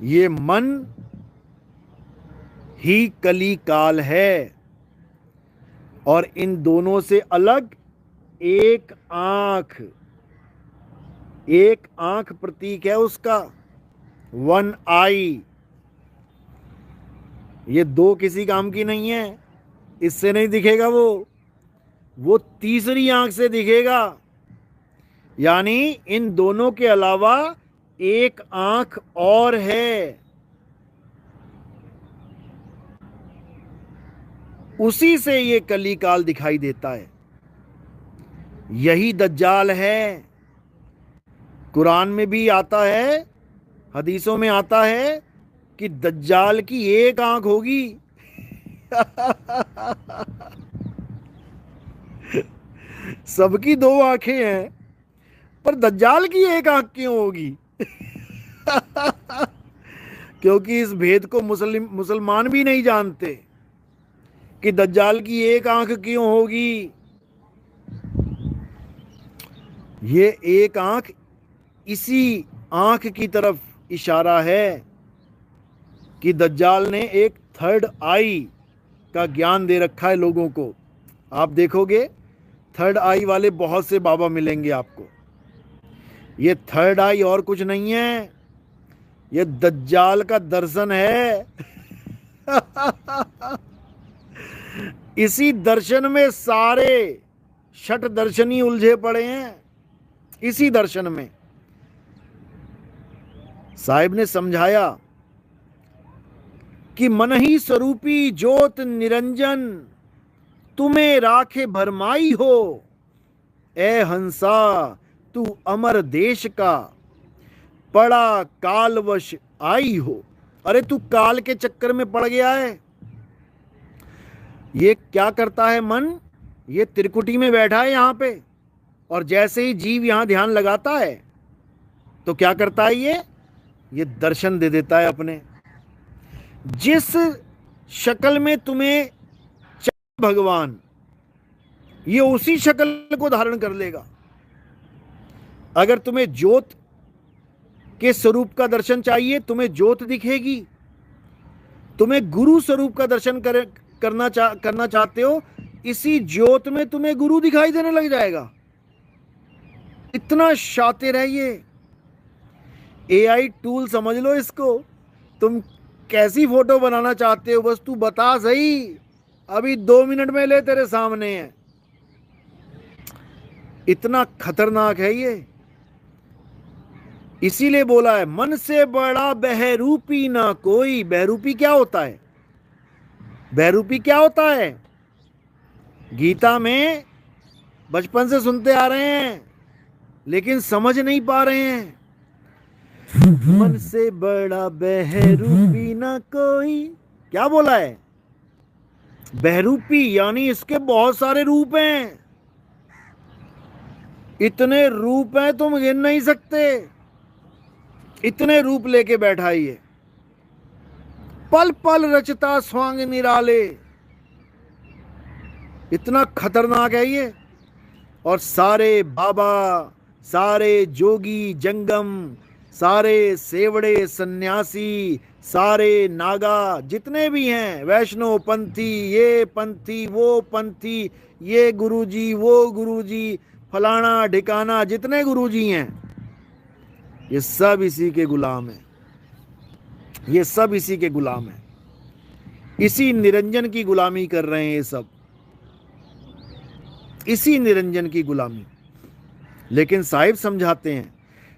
ये मन ही कली काल है। और इन दोनों से अलग एक आंख, एक आंख प्रतीक है उसका, वन आई। ये दो किसी काम की नहीं है, इससे नहीं दिखेगा वो तीसरी आंख से दिखेगा। यानी इन दोनों के अलावा एक आंख और है, उसी से ये कली काल दिखाई देता है। यही दज्जाल है। कुरान में भी आता है, हदीसों में आता है कि दज्जाल की एक आंख होगी। सबकी दो आंखें हैं, पर दज्जाल की एक आंख क्यों होगी? क्योंकि इस भेद को मुसलमान भी नहीं जानते कि दज्जाल की एक आंख क्यों होगी। ये एक आंख इसी आंख की तरफ इशारा है कि दज्जाल ने एक थर्ड आई का ज्ञान दे रखा है लोगों को। आप देखोगे थर्ड आई वाले बहुत से बाबा मिलेंगे आपको। ये थर्ड आई और कुछ नहीं है, ये दज्जाल का दर्शन है। इसी दर्शन में सारे षट दर्शनी उलझे पड़े हैं। इसी दर्शन में साहिब ने समझाया कि मन ही स्वरूपी ज्योत निरंजन तुम्हें राखे भरमाई हो, ए हंसा तू अमर देश का पड़ा कालवश आई हो। अरे तू काल के चक्कर में पड़ गया है। ये क्या करता है मन? ये त्रिकुटी में बैठा है, यहां पे और जैसे ही जीव यहां ध्यान लगाता है तो क्या करता है, ये दर्शन दे देता है अपने। जिस शक्ल में तुम्हें चाहिए भगवान, ये उसी शक्ल को धारण कर लेगा। अगर तुम्हें ज्योत के स्वरूप का दर्शन चाहिए, तुम्हें ज्योत दिखेगी। तुम्हें गुरु स्वरूप का दर्शन करना चाहते हो, इसी ज्योत में तुम्हें गुरु दिखाई देने लग जाएगा। इतना शातिर है ये एआई टूल, समझ लो इसको। तुम कैसी फोटो बनाना चाहते हो, बस तू बता सही, अभी 2 मिनट में ले तेरे सामने है। इतना खतरनाक है ये। इसीलिए बोला है, मन से बड़ा बहरूपी ना कोई। बहरूपी क्या होता है? बहरूपी क्या होता है? गीता में बचपन से सुनते आ रहे हैं लेकिन समझ नहीं पा रहे हैं। मन से बड़ा बहरूपी ना कोई, क्या बोला है? बहरूपी यानी इसके बहुत सारे रूप हैं। इतने रूप हैं तुम गिन नहीं सकते। इतने रूप लेके बैठा है ये। पल पल रचता स्वांग निराले। इतना खतरनाक है ये। और सारे बाबा, सारे जोगी जंगम, सारे सेवड़े सन्यासी, सारे नागा जितने भी हैं, वैष्णव पंथी, ये पंथी, वो पंथी, ये गुरुजी, वो गुरुजी, फलाना ढिकाना, जितने गुरुजी हैं, ये सब इसी के गुलाम हैं। ये सब इसी के गुलाम हैं। इसी निरंजन की गुलामी कर रहे हैं ये सब, इसी निरंजन की गुलामी। लेकिन साहिब समझाते हैं,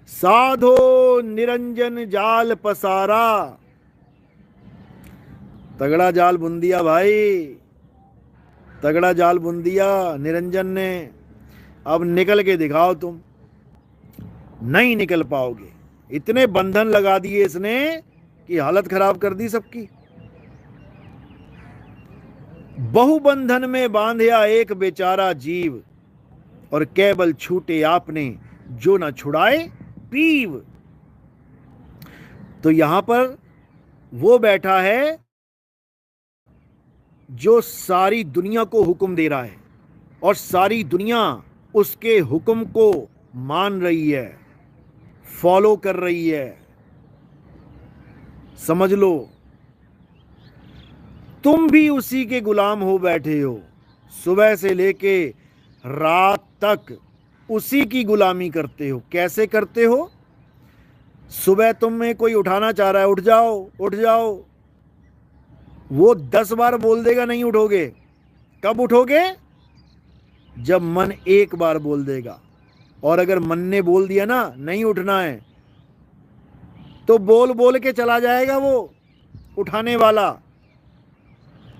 साधो निरंजन जाल पसारा। तगड़ा जाल बुन दिया भाई, तगड़ा जाल बुन दिया निरंजन ने। अब निकल के दिखाओ तुम। नहीं निकल पाओगे। इतने बंधन लगा दिए इसने कि हालत खराब कर दी सबकी। बहुबंधन में बांधिया एक बेचारा जीव, और केवल छूटे आपने जो न छुड़ाए पीव। तो यहां पर वो बैठा है जो सारी दुनिया को हुक्म दे रहा है, और सारी दुनिया उसके हुक्म को मान रही है, फॉलो कर रही है। समझ लो, तुम भी उसी के गुलाम हो बैठे हो। सुबह से लेके रात तक उसी की गुलामी करते हो। कैसे करते हो? सुबह तुम्हें कोई उठाना चाह रहा है, उठ जाओ उठ जाओ, वो 10 बार बोल देगा, नहीं उठोगे। कब उठोगे? जब मन एक बार बोल देगा। और अगर मन ने बोल दिया ना नहीं उठना है, तो बोल बोल के चला जाएगा वो उठाने वाला।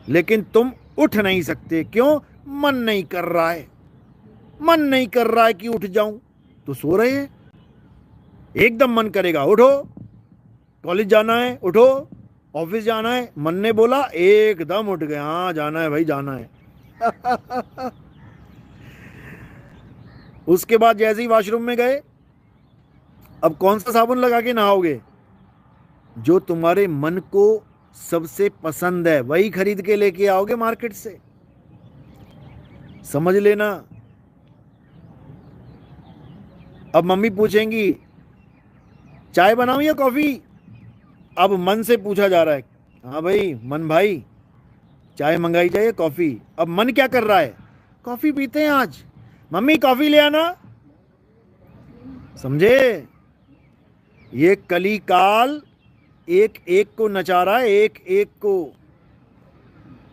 लेकिन तुम उठ नहीं सकते। क्यों? मन नहीं कर रहा है। मन नहीं कर रहा है कि उठ जाऊं। तो सो रहे हैं। एकदम मन करेगा, उठो, कॉलेज जाना है, उठो, ऑफिस जाना है। मन ने बोला, एकदम उठ गए, हाँ जाना है भाई, जाना है। उसके बाद जैसे ही वॉशरूम में गए, अब कौन सा साबुन लगा के नहाओगे? जो तुम्हारे मन को सबसे पसंद है वही खरीद के लेके आओगे मार्केट से। समझ लेना। अब मम्मी पूछेंगी चाय बनाऊं या कॉफी? अब मन से पूछा जा रहा है, हाँ भाई मन भाई, चाय मंगाई जाए कॉफी? अब मन क्या कर रहा है? कॉफी पीते हैं आज, मम्मी कॉफी ले आना। समझे? ये कली काल एक एक को नचा रहा है, एक एक को।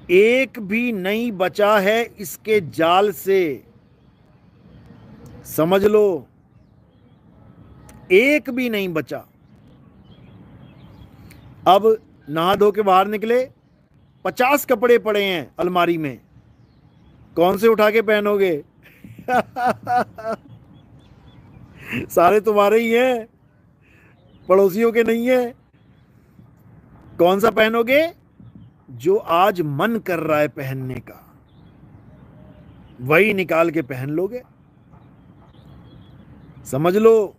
एक भी नहीं बचा है इसके जाल से। समझ लो, एक भी नहीं बचा। अब नहा धो के बाहर निकले, 50 कपड़े पड़े हैं अलमारी में, कौन से उठा के पहनोगे? सारे तुम्हारे ही हैं, पड़ोसियों के नहीं है। कौन सा पहनोगे? जो आज मन कर रहा है पहनने का, वही निकाल के पहन लोगे। समझ लो,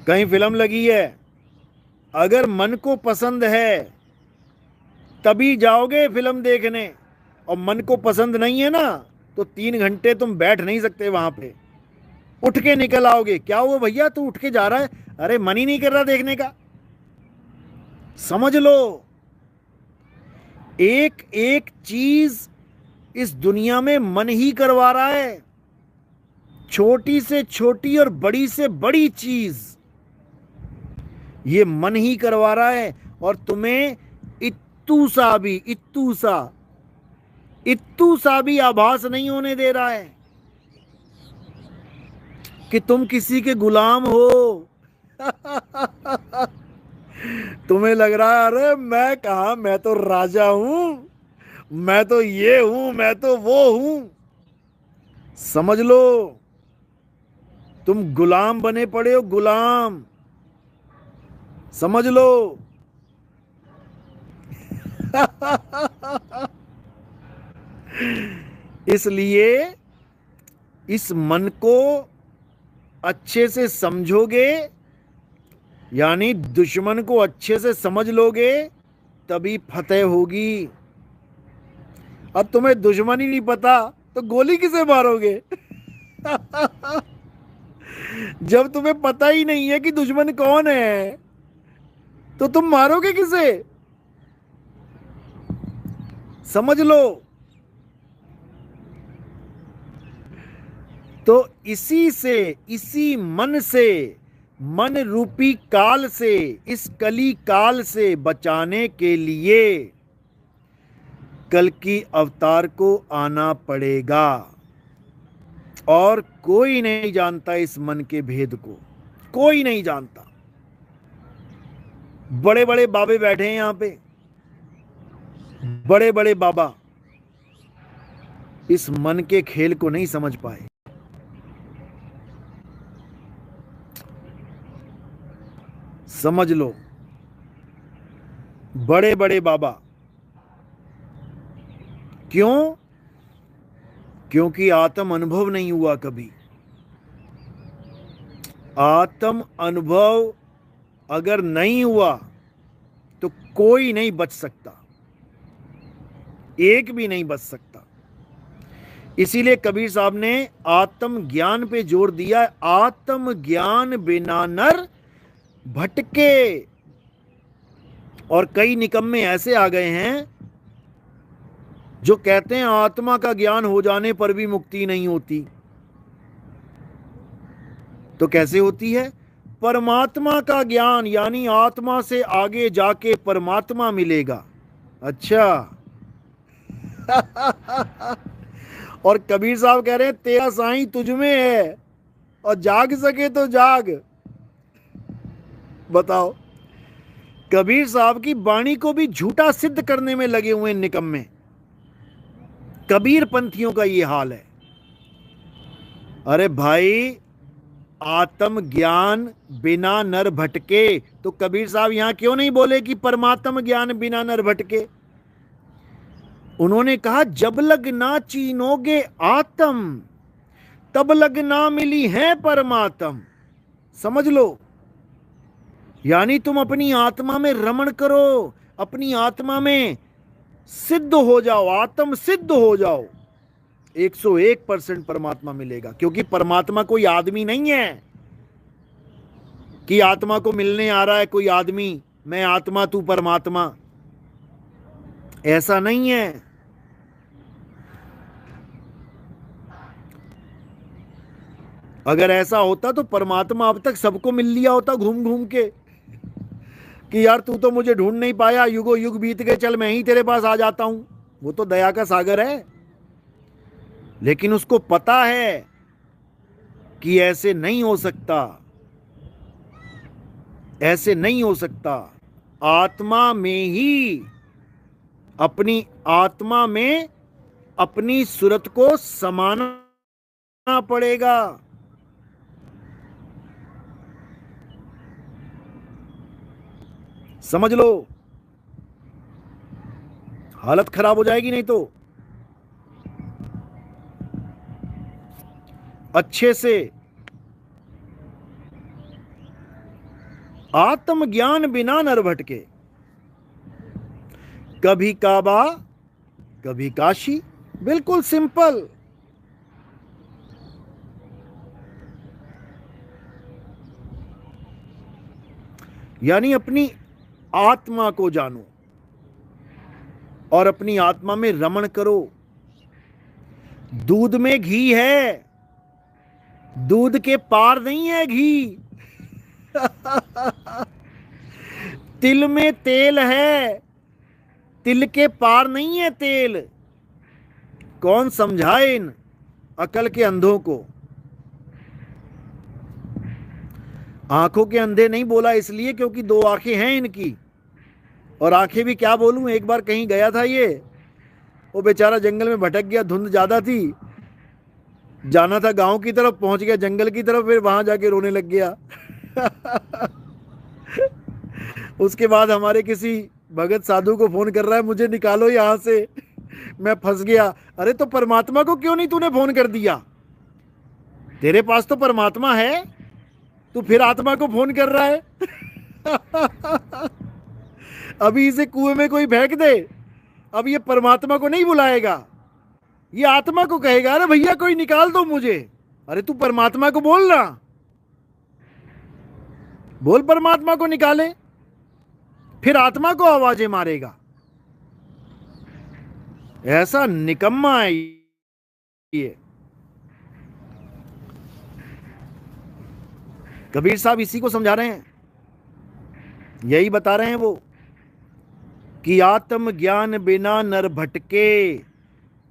कहीं फिल्म लगी है, अगर मन को पसंद है तभी जाओगे फिल्म देखने, और मन को पसंद नहीं है ना तो 3 घंटे तुम बैठ नहीं सकते वहां पे, उठ के निकल आओगे। क्या हुआ भैया, तू उठ के जा रहा है? अरे मन ही नहीं कर रहा देखने का। समझ लो, एक एक चीज इस दुनिया में मन ही करवा रहा है, छोटी से छोटी और बड़ी से बड़ी चीज ये मन ही करवा रहा है। और तुम्हें इत्तू सा भी आभास नहीं होने दे रहा है कि तुम किसी के गुलाम हो। तुम्हें लग रहा है अरे मैं कहा, मैं तो राजा हूं, मैं तो ये हूं, मैं तो वो हूं। समझ लो, तुम गुलाम बने पड़े हो, गुलाम। समझ लो। इसलिए इस मन को अच्छे से समझोगे, यानी दुश्मन को अच्छे से समझ लोगे, तभी फतेह होगी। अब तुम्हें दुश्मन ही नहीं पता तो गोली किसे मारोगे? जब तुम्हें पता ही नहीं है कि दुश्मन कौन है तो तुम मारोगे किसे? समझ लो। तो इसी मन से, मन रूपी काल से, इस कली काल से बचाने के लिए कल की अवतार को आना पड़ेगा। और कोई नहीं जानता इस मन के भेद को, कोई नहीं जानता। बड़े बड़े बाबे बैठे हैं यहां पे, बड़े बड़े बाबा इस मन के खेल को नहीं समझ पाए। समझ लो, बड़े बड़े बाबा। क्यों? क्योंकि आत्म अनुभव नहीं हुआ कभी। आत्म अनुभव अगर नहीं हुआ तो कोई नहीं बच सकता, एक भी नहीं बच सकता। इसीलिए कबीर साहब ने आत्म ज्ञान पे जोर दिया। आत्म ज्ञान बिना नर भटके। और कई निकम्मे ऐसे आ गए हैं जो कहते हैं आत्मा का ज्ञान हो जाने पर भी मुक्ति नहीं होती। तो कैसे होती है? परमात्मा का ज्ञान, यानी आत्मा से आगे जाके परमात्मा मिलेगा। अच्छा। और कबीर साहब कह रहे हैं तेरा साईं तुझ में है, और जाग सके तो जाग। बताओ, कबीर साहब की वाणी को भी झूठा सिद्ध करने में लगे हुए निकम्मे। कबीर पंथियों का ये हाल है। अरे भाई, आत्म ज्ञान बिना नर भटके, तो कबीर साहब यहां क्यों नहीं बोले कि परमात्म ज्ञान बिना नर भटके? उन्होंने कहा जब लग ना चीनोगे आत्म, तब लग ना मिली है परमात्म। समझ लो, यानी तुम अपनी आत्मा में रमण करो, अपनी आत्मा में सिद्ध हो जाओ, आत्म सिद्ध हो जाओ, 101% परमात्मा मिलेगा। क्योंकि परमात्मा कोई आदमी नहीं है कि आत्मा को मिलने आ रहा है कोई आदमी, मैं आत्मा तू परमात्मा, ऐसा नहीं है। अगर ऐसा होता तो परमात्मा अब तक सबको मिल लिया होता घूम घूम के, कि यार तू तो मुझे ढूंढ नहीं पाया, युगों युग बीत गए, चल मैं ही तेरे पास आ जाता हूं। वो तो दया का सागर है। लेकिन उसको पता है कि ऐसे नहीं हो सकता, ऐसे नहीं हो सकता। आत्मा में ही, अपनी आत्मा में अपनी सूरत को समाना पड़ेगा। समझ लो, हालत खराब हो जाएगी नहीं तो। अच्छे से। आत्मज्ञान बिना नर भटके, कभी काबा कभी काशी। बिल्कुल सिंपल। यानी अपनी आत्मा को जानो और अपनी आत्मा में रमण करो। दूध में घी है, दूध के पार नहीं है घी। तिल में तेल है, तिल के पार नहीं है तेल। कौन समझाए इन अकल के अंधों को? आंखों के अंधे नहीं बोला इसलिए क्योंकि दो आंखें हैं इनकी। और आंखें भी क्या बोलूं, एक बार कहीं गया था ये, वो बेचारा जंगल में भटक गया, धुंध ज्यादा थी, जाना था गांव की तरफ, पहुंच गया जंगल की तरफ, फिर वहां जाके रोने लग गया। उसके बाद हमारे किसी भगत साधु को फोन कर रहा है, मुझे निकालो यहां से, मैं फंस गया। अरे तो परमात्मा को क्यों नहीं तूने फोन कर दिया? तेरे पास तो परमात्मा है, तू फिर आत्मा को फोन कर रहा है। अभी इसे कुएं में कोई फेंक दे, अब ये परमात्मा को नहीं बुलाएगा, ये आत्मा को कहेगा, अरे भैया कोई निकाल दो मुझे। अरे तू परमात्मा को बोल ना, बोल परमात्मा को निकाले, फिर आत्मा को आवाजें मारेगा। ऐसा निकम्मा है ये। कबीर साहब इसी को समझा रहे हैं, यही बता रहे हैं वो कि आत्म ज्ञान बिना नर भटके,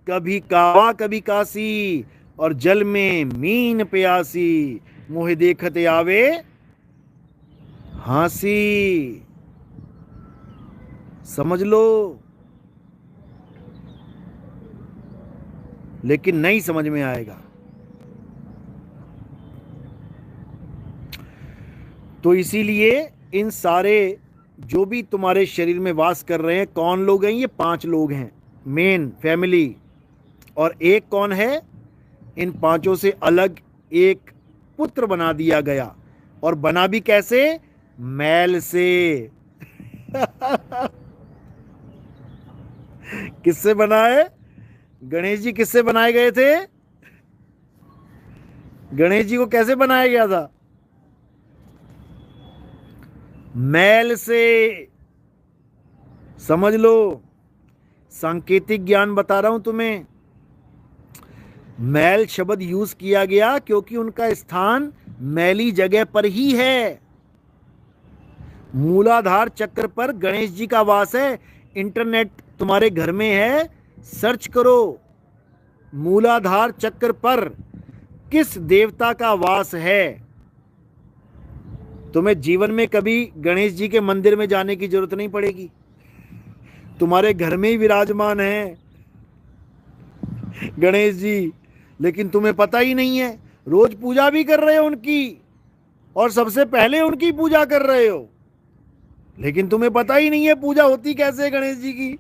कभी कावा कभी काशी, और जल में मीन प्यासी, मोह देखते आवे हासी। समझ लो, लेकिन नहीं समझ में आएगा। तो इसीलिए इन सारे जो भी तुम्हारे शरीर में वास कर रहे हैं, कौन लोग हैं? ये 5 लोग हैं मेन फैमिली। और एक कौन है? इन 5 से अलग एक पुत्र बना दिया गया। और बना भी कैसे? मैल से। किससे बना है? गणेश जी किससे बनाए गए थे? गणेश जी को कैसे बनाया गया था? मैल से। समझ लो, सांकेतिक ज्ञान बता रहा हूं तुम्हें। मैल शब्द यूज किया गया क्योंकि उनका स्थान मैली जगह पर ही है। मूलाधार चक्र पर गणेश जी का वास है। इंटरनेट तुम्हारे घर में है, सर्च करो मूलाधार चक्र पर किस देवता का वास है। तुम्हें जीवन में कभी गणेश जी के मंदिर में जाने की जरूरत नहीं पड़ेगी, तुम्हारे घर में ही विराजमान है गणेश जी, लेकिन तुम्हें पता ही नहीं है। रोज पूजा भी कर रहे हो उनकी, और सबसे पहले उनकी पूजा कर रहे हो, लेकिन तुम्हें पता ही नहीं है पूजा होती कैसे है गणेश जी की।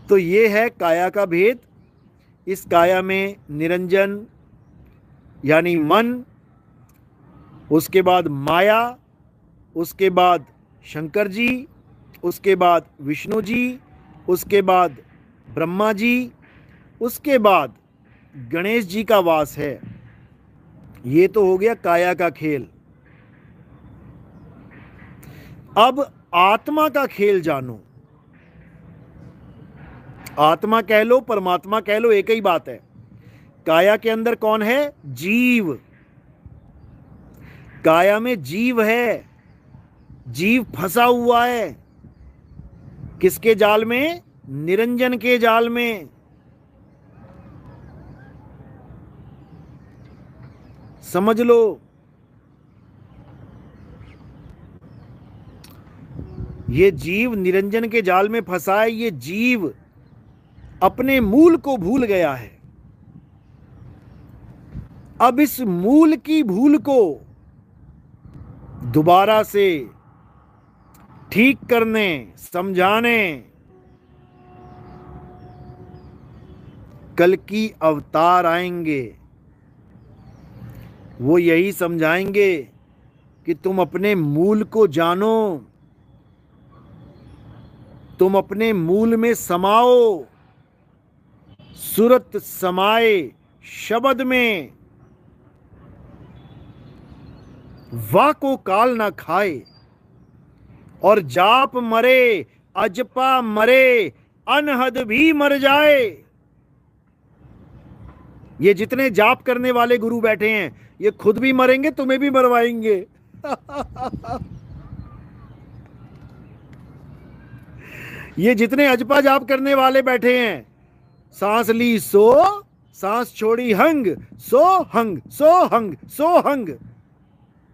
तो ये है काया का भेद। इस काया में निरंजन यानी मन, उसके बाद माया, उसके बाद शंकर जी, उसके बाद विष्णु जी, उसके बाद ब्रह्मा जी, उसके बाद गणेश जी का वास है। ये तो हो गया काया का खेल। अब आत्मा का खेल जानो। आत्मा कह लो, परमात्मा कह लो, एक ही बात है। काया के अंदर कौन है? जीव। काया में जीव है, जीव फंसा हुआ है। किसके जाल में? निरंजन के जाल में। समझ लो, ये जीव निरंजन के जाल में फंसा है। ये जीव अपने मूल को भूल गया है। अब इस मूल की भूल को दोबारा से ठीक करने, समझाने, कल की अवतार आएंगे, वो यही समझाएंगे कि तुम अपने मूल को जानो, तुम अपने मूल में समाओ। सुरत समाए शब्द में, वाह को काल ना खाए। और जाप मरे, अजपा मरे, अनहद भी मर जाए। ये जितने जाप करने वाले गुरु बैठे हैं, ये खुद भी मरेंगे, तुम्हें भी मरवाएंगे। ये जितने अजपा जाप करने वाले बैठे हैं, सांस ली सो, सांस छोड़ी हंग, सो हंग, सो हंग, सो हंग,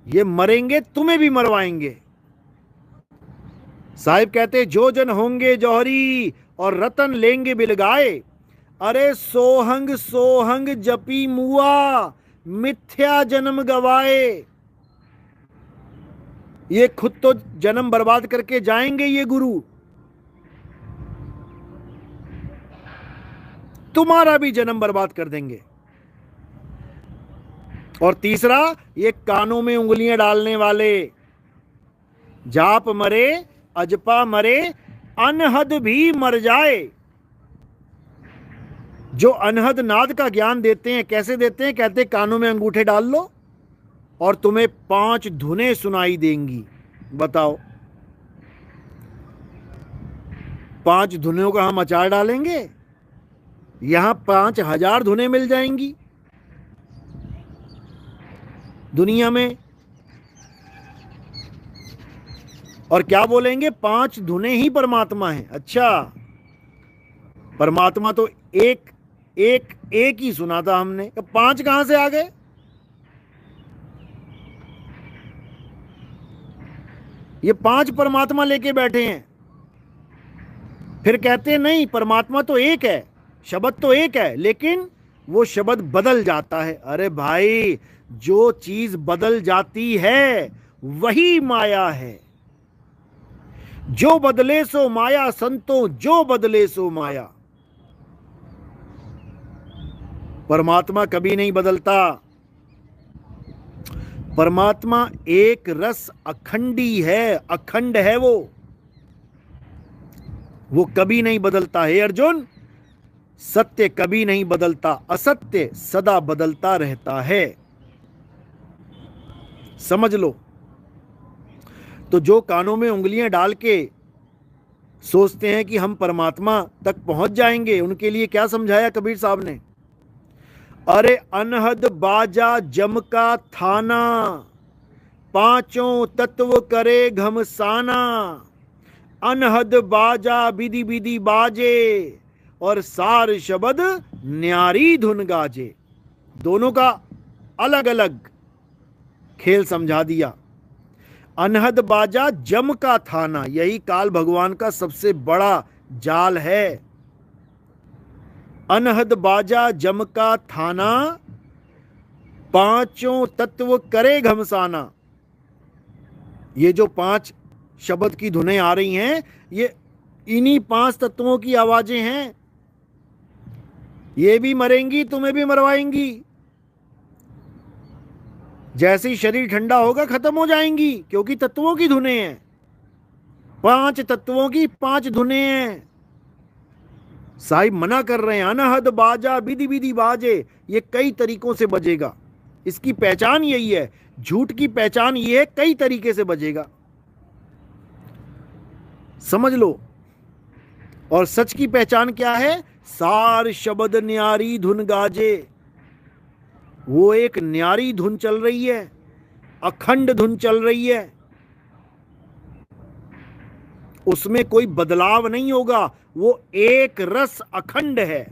ये मरेंगे, तुम्हें भी मरवाएंगे। साहिब कहते जो जन होंगे जौहरी और रतन लेंगे बिलगाए। अरे सोहंग सोहंग जपी मुआ, मिथ्या जन्म गवाए। ये खुद तो जन्म बर्बाद करके जाएंगे, ये गुरु तुम्हारा भी जन्म बर्बाद कर देंगे। और तीसरा, ये कानों में उंगलियां डालने वाले, जाप मरे, अजपा मरे, अनहद भी मर जाए। जो अनहद नाद का ज्ञान देते हैं, कैसे देते हैं? कहते कानों में अंगूठे डाल लो और तुम्हें 5 धुनें सुनाई देंगी। बताओ, 5 धुनों का हम अचार डालेंगे, यहां 5000 धुनें मिल जाएंगी दुनिया में। और क्या बोलेंगे? 5 धुनें ही परमात्मा है। अच्छा, परमात्मा तो एक एक एक ही सुना था हमने, 5 कहां से आ गए? ये 5 परमात्मा लेके बैठे हैं। फिर कहते हैं नहीं, परमात्मा तो एक है, शब्द तो एक है, लेकिन वो शब्द बदल जाता है। अरे भाई, जो चीज बदल जाती है वही माया है। जो बदले सो माया संतो, जो बदले सो माया। परमात्मा कभी नहीं बदलता। परमात्मा एक रस अखंडी है, अखंड है वो कभी नहीं बदलता है अर्जुन। सत्य कभी नहीं बदलता, असत्य सदा बदलता रहता है। समझ लो। तो जो कानों में उंगलियां डाल के सोचते हैं कि हम परमात्मा तक पहुंच जाएंगे, उनके लिए क्या समझाया कबीर साहब ने? अरे अनहद बाजा जम का थाना, पांचों तत्व करे घमसाना। अनहद बाजा विधि विधि बाजे, और सार शब्द न्यारी धुन गाजे। दोनों का अलग अलग खेल समझा दिया। अनहद बाजा जम का थाना, यही काल भगवान का सबसे बड़ा जाल है। अनहद बाजा जम का थाना, पांचों तत्व करे घमसाना। ये जो 5 शब्द की धुनें आ रही हैं, ये इन्हीं 5 तत्वों की आवाजें हैं। ये भी मरेंगी, तुम्हें भी मरवाएंगी। जैसे ही शरीर ठंडा होगा खत्म हो जाएंगी, क्योंकि तत्वों की धुनें हैं। 5 तत्वों की 5 धुनें हैं। साहिब मना कर रहे हैं, अनहद बाजा विधि विधि बाजे। ये कई तरीकों से बजेगा, इसकी पहचान यही है। झूठ की पहचान ये है, कई तरीके से बजेगा, समझ लो। और सच की पहचान क्या है? सार शब्द न्यारी धुन गाजे। वो एक न्यारी धुन चल रही है, अखंड धुन चल रही है, उसमें कोई बदलाव नहीं होगा। वो एक रस अखंड है।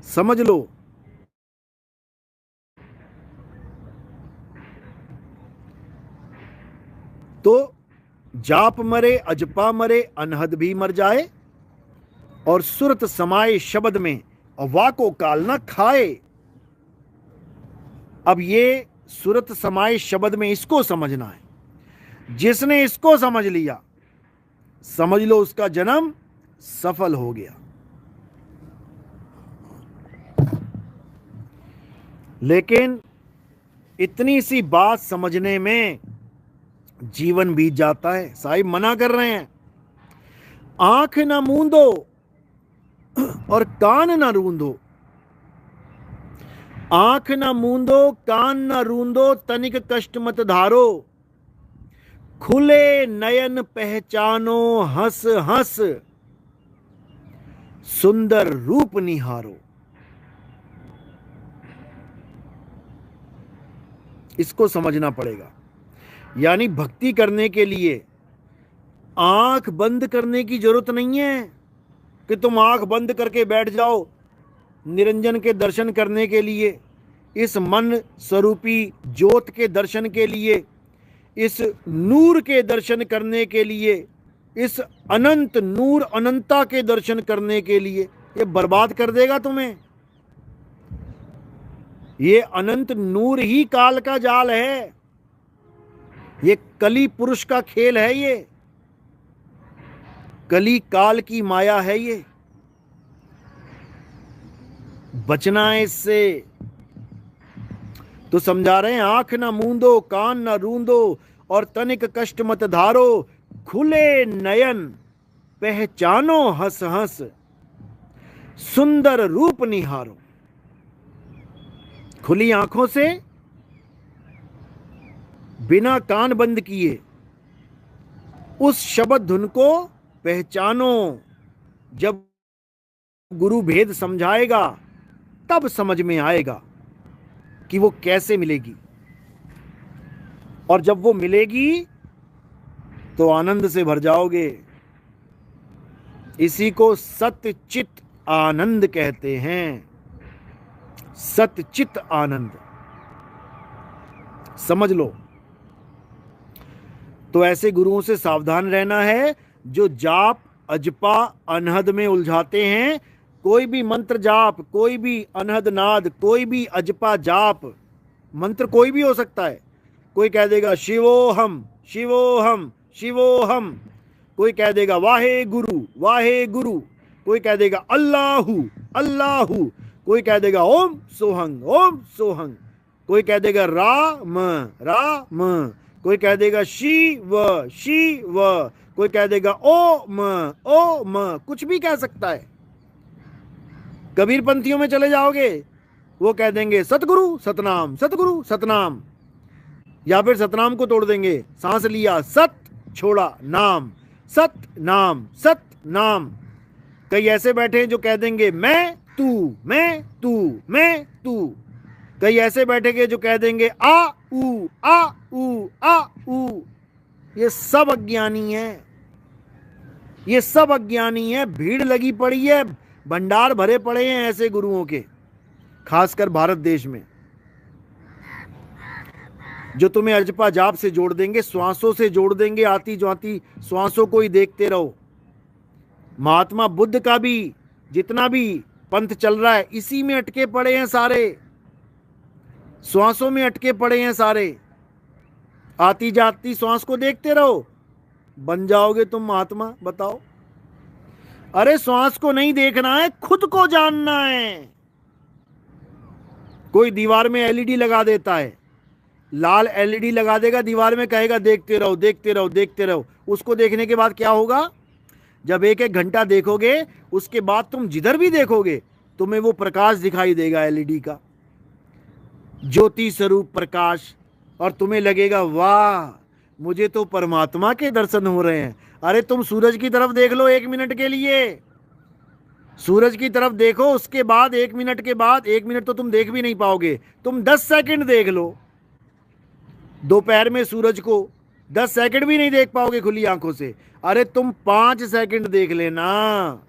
समझ लो। तो जाप मरे, अजपा मरे, अनहद भी मर जाए। और सुरत समाए शब्द में, अवा को काल न खाए। अब ये सुरत समाए शब्द में, इसको समझना है। जिसने इसको समझ लिया, समझ लो उसका जन्म सफल हो गया। लेकिन इतनी सी बात समझने में जीवन बीत जाता है। साहिब मना कर रहे हैं, आंख ना मूंदो और कान ना रूंदो। आंख ना मूंदो, कान ना रूंदो, तनिक कष्ट मत धारो। खुले नयन पहचानो, हंस हंस सुंदर रूप निहारो। इसको समझना पड़ेगा। यानी भक्ति करने के लिए आंख बंद करने की जरूरत नहीं है कि तुम आंख बंद करके बैठ जाओ निरंजन के दर्शन करने के लिए, इस मन स्वरूपी ज्योत के दर्शन के लिए, इस नूर के दर्शन करने के लिए, इस अनंत नूर अनंता के दर्शन करने के लिए। ये बर्बाद कर देगा तुम्हें। ये अनंत नूर ही काल का जाल है। ये कली पुरुष का खेल है। ये कली काल की माया है। ये बचना है इससे। तो समझा रहे हैं, आंख ना मूंदो, कान ना रूंदो और तनिक कष्ट मत धारो। खुले नयन पहचानो, हंस हंस सुंदर रूप निहारो। खुली आंखों से, बिना कान बंद किए उस शब्द धुन को पहचानो। जब गुरु भेद समझाएगा तब समझ में आएगा कि वो कैसे मिलेगी, और जब वो मिलेगी तो आनंद से भर जाओगे। इसी को सतचित आनंद कहते हैं। सतचित आनंद समझ लो। तो ऐसे गुरुओं से सावधान रहना है जो जाप अजपा अनहद में उलझाते हैं। कोई भी मंत्र जाप, कोई भी अनहद नाद, कोई भी अजपा जाप, मंत्र कोई भी हो सकता है। कोई कह देगा शिवोहम शिवोहम शिवोहम, कोई कह देगा वाहे गुरु वाहे गुरु, कोई कह देगा अल्लाहु अल्लाहु, कोई कह देगा ओम सोहंग ओम सोहंग, कोई कह देगा राम राम, कोई कह देगा शिव शिव, कोई कह देगा ओम ओम, कुछ भी कह सकता है। कबीर पंथियों में चले जाओगे, वो कह देंगे सतगुरु सतनाम सतगुरु सतनाम, या फिर सतनाम को तोड़ देंगे। सांस लिया सत, छोड़ा नाम, सत नाम सत नाम। कई ऐसे बैठे हैं जो कह देंगे मैं तू मैं तू मैं तू। कई ऐसे बैठेंगे जो कह देंगे आ ऊ आ ऊ आ ऊ। ये सब अज्ञानी है। ये सब अज्ञानी है। भीड़ लगी पड़ी है, भंडार भरे पड़े हैं ऐसे गुरुओं के, खासकर भारत देश में, जो तुम्हें अजपा जाप से जोड़ देंगे, श्वासों से जोड़ देंगे। आती जाती श्वासों को ही देखते रहो। महात्मा बुद्ध का भी जितना भी पंथ चल रहा है, इसी में अटके पड़े हैं सारे, श्वासों में अटके पड़े हैं सारे। आती जाती श्वास को देखते रहो, बन जाओगे तुम महात्मा। बताओ। अरे श्वास को नहीं देखना है, खुद को जानना है। कोई दीवार में एलईडी लगा देता है, लाल एलईडी लगा देगा दीवार में, कहेगा देखते रहो देखते रहो देखते रहो। उसको देखने के बाद क्या होगा? जब एक एक घंटा देखोगे, उसके बाद तुम जिधर भी देखोगे तुम्हें वो प्रकाश दिखाई देगा, एलईडी का ज्योति स्वरूप प्रकाश, और तुम्हें लगेगा वाह मुझे तो परमात्मा के दर्शन हो रहे हैं। अरे तुम सूरज की तरफ देख लो 1 मिनट के लिए, सूरज की तरफ देखो, उसके बाद 1 मिनट के बाद, 1 मिनट तो तुम देख भी नहीं पाओगे, तुम 10 सेकंड देख लो। दोपहर में सूरज को 10 सेकंड भी नहीं देख पाओगे खुली आंखों से। अरे तुम 5 सेकंड देख लेना,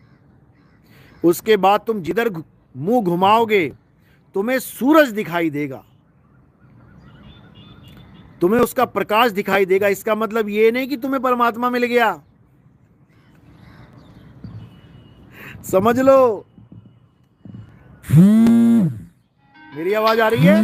उसके बाद तुम जिधर मुंह घुमाओगे तुम्हें सूरज दिखाई देगा, तुम्हें उसका प्रकाश दिखाई देगा। इसका मतलब ये नहीं कि तुम्हें परमात्मा मिल गया, समझ लो। मेरी आवाज आ रही है?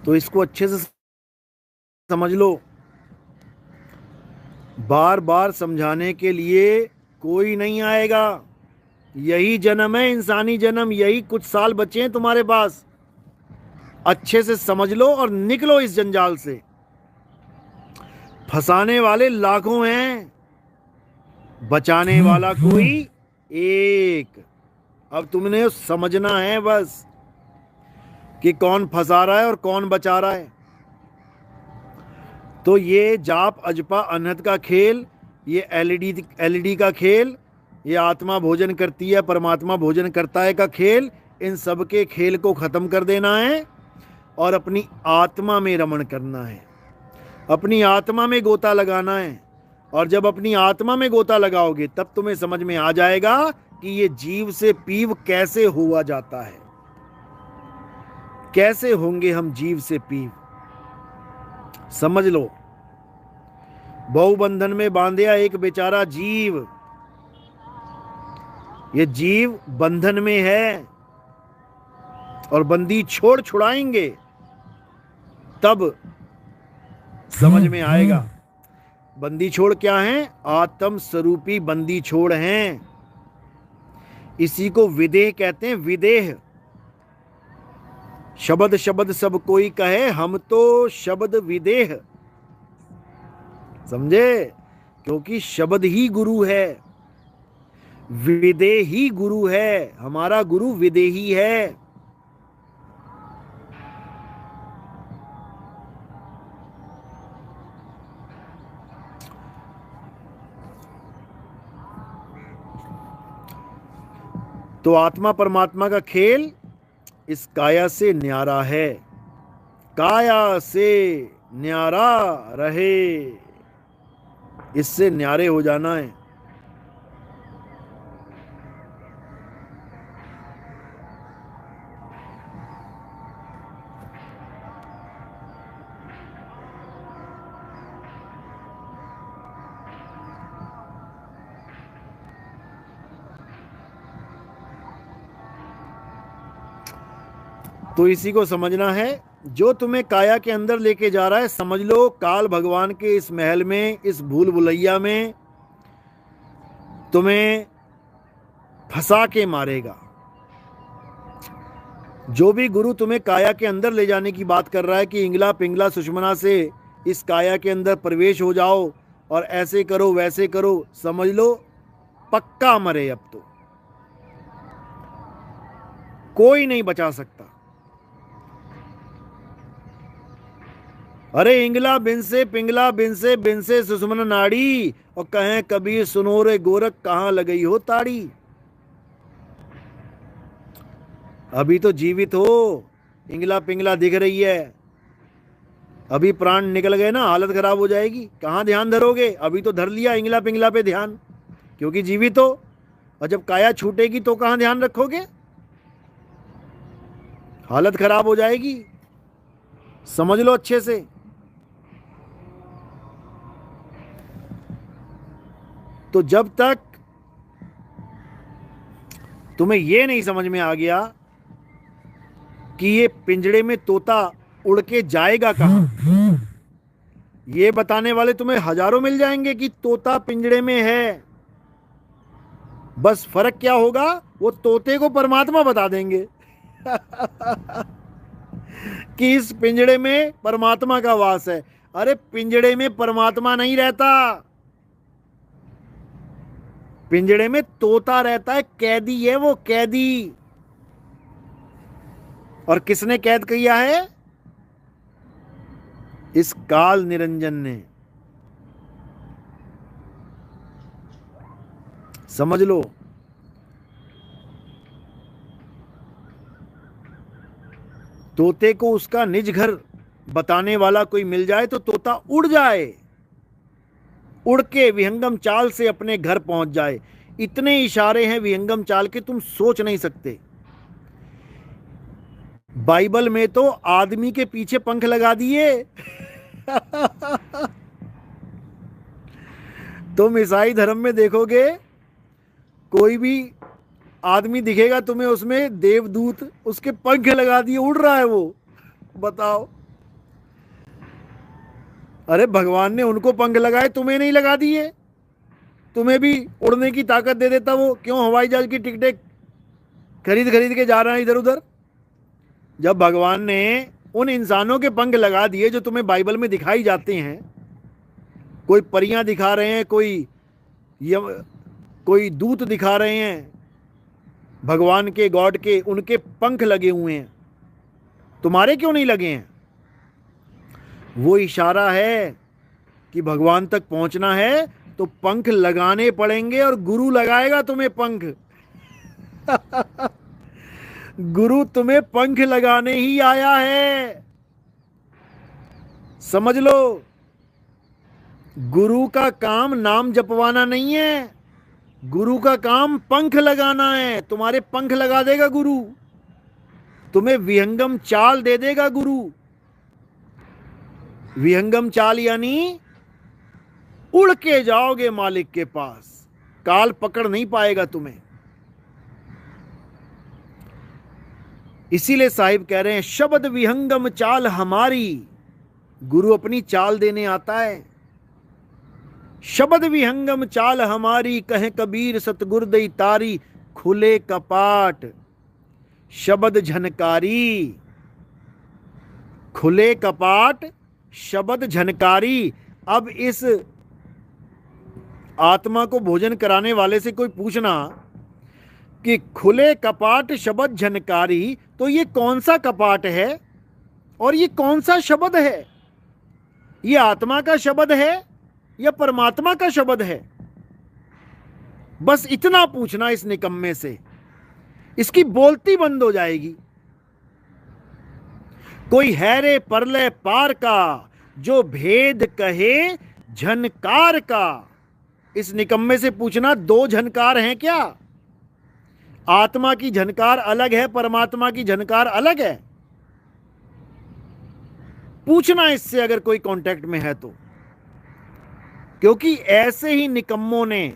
तो इसको अच्छे से समझ लो। बार बार समझाने के लिए कोई नहीं आएगा। यही जन्म है, इंसानी जन्म, यही कुछ साल बचे हैं तुम्हारे पास। अच्छे से समझ लो और निकलो इस जंजाल से। फंसाने वाले लाखों हैं, बचाने वाला कोई एक। अब तुमने समझना है बस कि कौन फंसा रहा है और कौन बचा रहा है। तो ये जाप अजपा अनहद का खेल, ये एलईडी का खेल, ये आत्मा भोजन करती है परमात्मा भोजन करता है का खेल, इन सब के खेल को खत्म कर देना है और अपनी आत्मा में रमण करना है, अपनी आत्मा में गोता लगाना है। और जब अपनी आत्मा में गोता लगाओगे तब तुम्हें समझ में आ जाएगा कि ये जीव से पीव कैसे हुआ जाता है, कैसे होंगे हम जीव से पीव। समझ लो, बहुबंधन में बांधिया एक बेचारा जीव, ये जीव बंधन में है और बंदी छोड़ छुड़ाएंगे तब समझ में आएगा। बंदी छोड़ क्या है? आत्म स्वरूपी बंदी छोड़ हैं। इसी को विदेह कहते हैं, विदेह। शब्द शब्द सब कोई कहे, हम तो शब्द विदेह। समझे? क्योंकि शब्द ही गुरु है, विदेह ही गुरु है। हमारा गुरु विदेही है। तो आत्मा परमात्मा का खेल इस काया से न्यारा है। काया से न्यारा रहे, इससे न्यारे हो जाना है। तो इसी को समझना है। जो तुम्हें काया के अंदर लेके जा रहा है, समझ लो काल भगवान के इस महल में, इस भूल भुलैया में तुम्हें फंसा के मारेगा। जो भी गुरु तुम्हें काया के अंदर ले जाने की बात कर रहा है कि इंगला पिंगला सुषमना से इस काया के अंदर प्रवेश हो जाओ और ऐसे करो वैसे करो, समझ लो पक्का मरे। अब तो कोई नहीं बचा सकता। अरे इंगला बिन से पिंगला बिन से सुषमन नाड़ी, और कहें कबीर सुनो रे गोरख कहां लगई हो ताड़ी। अभी तो जीवित हो, इंगला पिंगला दिख रही है, अभी प्राण निकल गए ना हालत खराब हो जाएगी। कहां ध्यान धरोगे? अभी तो धर लिया इंगला पिंगला पे ध्यान, क्योंकि जीवित हो। और जब काया छूटेगी तो कहां ध्यान रखोगे? हालत खराब हो जाएगी। समझ लो अच्छे से। तो जब तक तुम्हें यह नहीं समझ में आ गया कि ये पिंजड़े में तोता उड़ के जाएगा कहां, ये बताने वाले तुम्हें हजारों मिल जाएंगे कि तोता पिंजड़े में है। बस फर्क क्या होगा? वो तोते को परमात्मा बता देंगे कि इस पिंजड़े में परमात्मा का वास है। अरे पिंजड़े में परमात्मा नहीं रहता, पिंजड़े में तोता रहता है। कैदी है वो, कैदी। और किसने कैद किया है? इस काल निरंजन ने। समझ लो। तोते को उसका निज घर बताने वाला कोई मिल जाए तो तोता उड़ जाए, उड़ के विहंगम चाल से अपने घर पहुंच जाए। इतने इशारे हैं विहंगम चाल के, तुम सोच नहीं सकते। बाइबल में तो आदमी के पीछे पंख लगा दिए तुम ईसाई धर्म में देखोगे, कोई भी आदमी दिखेगा तुम्हें, उसमें देवदूत उसके पंख लगा दिए, उड़ रहा है वो। बताओ अरे भगवान ने उनको पंख लगाए, तुम्हें नहीं लगा दिए? तुम्हें भी उड़ने की ताकत दे देता वो, क्यों हवाई जहाज की टिकटें खरीद खरीद के जा रहा है इधर उधर? जब भगवान ने उन इंसानों के पंख लगा दिए जो तुम्हें बाइबल में दिखाई जाते हैं, कोई परियां दिखा रहे हैं, कोई दूत दिखा रहे हैं भगवान के, गॉड के, उनके पंख लगे हुए हैं, तुम्हारे क्यों नहीं लगे हैं? वो इशारा है कि भगवान तक पहुंचना है तो पंख लगाने पड़ेंगे, और गुरु लगाएगा तुम्हें पंख। गुरु तुम्हें पंख लगाने ही आया है, समझ लो। गुरु का काम नाम जपवाना नहीं है, गुरु का काम पंख लगाना है। तुम्हारे पंख लगा देगा गुरु, तुम्हें विहंगम चाल दे देगा गुरु। विहंगम चाल यानी उड़ के जाओगे मालिक के पास, काल पकड़ नहीं पाएगा तुम्हें। इसीलिए साहिब कह रहे हैं, शब्द विहंगम चाल हमारी। गुरु अपनी चाल देने आता है। शब्द विहंगम चाल हमारी, कहे कबीर सतगुर दई तारी, खुले कपाट शब्द झनकारी। खुले कपाट शब्द झनकारी। अब इस आत्मा को भोजन कराने वाले से कोई पूछना कि खुले कपाट शब्द झनकारी, तो ये कौन सा कपाट है और ये कौन सा शब्द है? ये आत्मा का शब्द है या परमात्मा का शब्द है? बस इतना पूछना इस निकम्मे से, इसकी बोलती बंद हो जाएगी। कोई हैरे परले पार का, जो भेद कहे झनकार का। इस निकम्मे से पूछना, दो झनकार हैं क्या? आत्मा की झनकार अलग है, परमात्मा की झनकार अलग है? पूछना इससे अगर कोई कांटेक्ट में है तो, क्योंकि ऐसे ही निकम्मों ने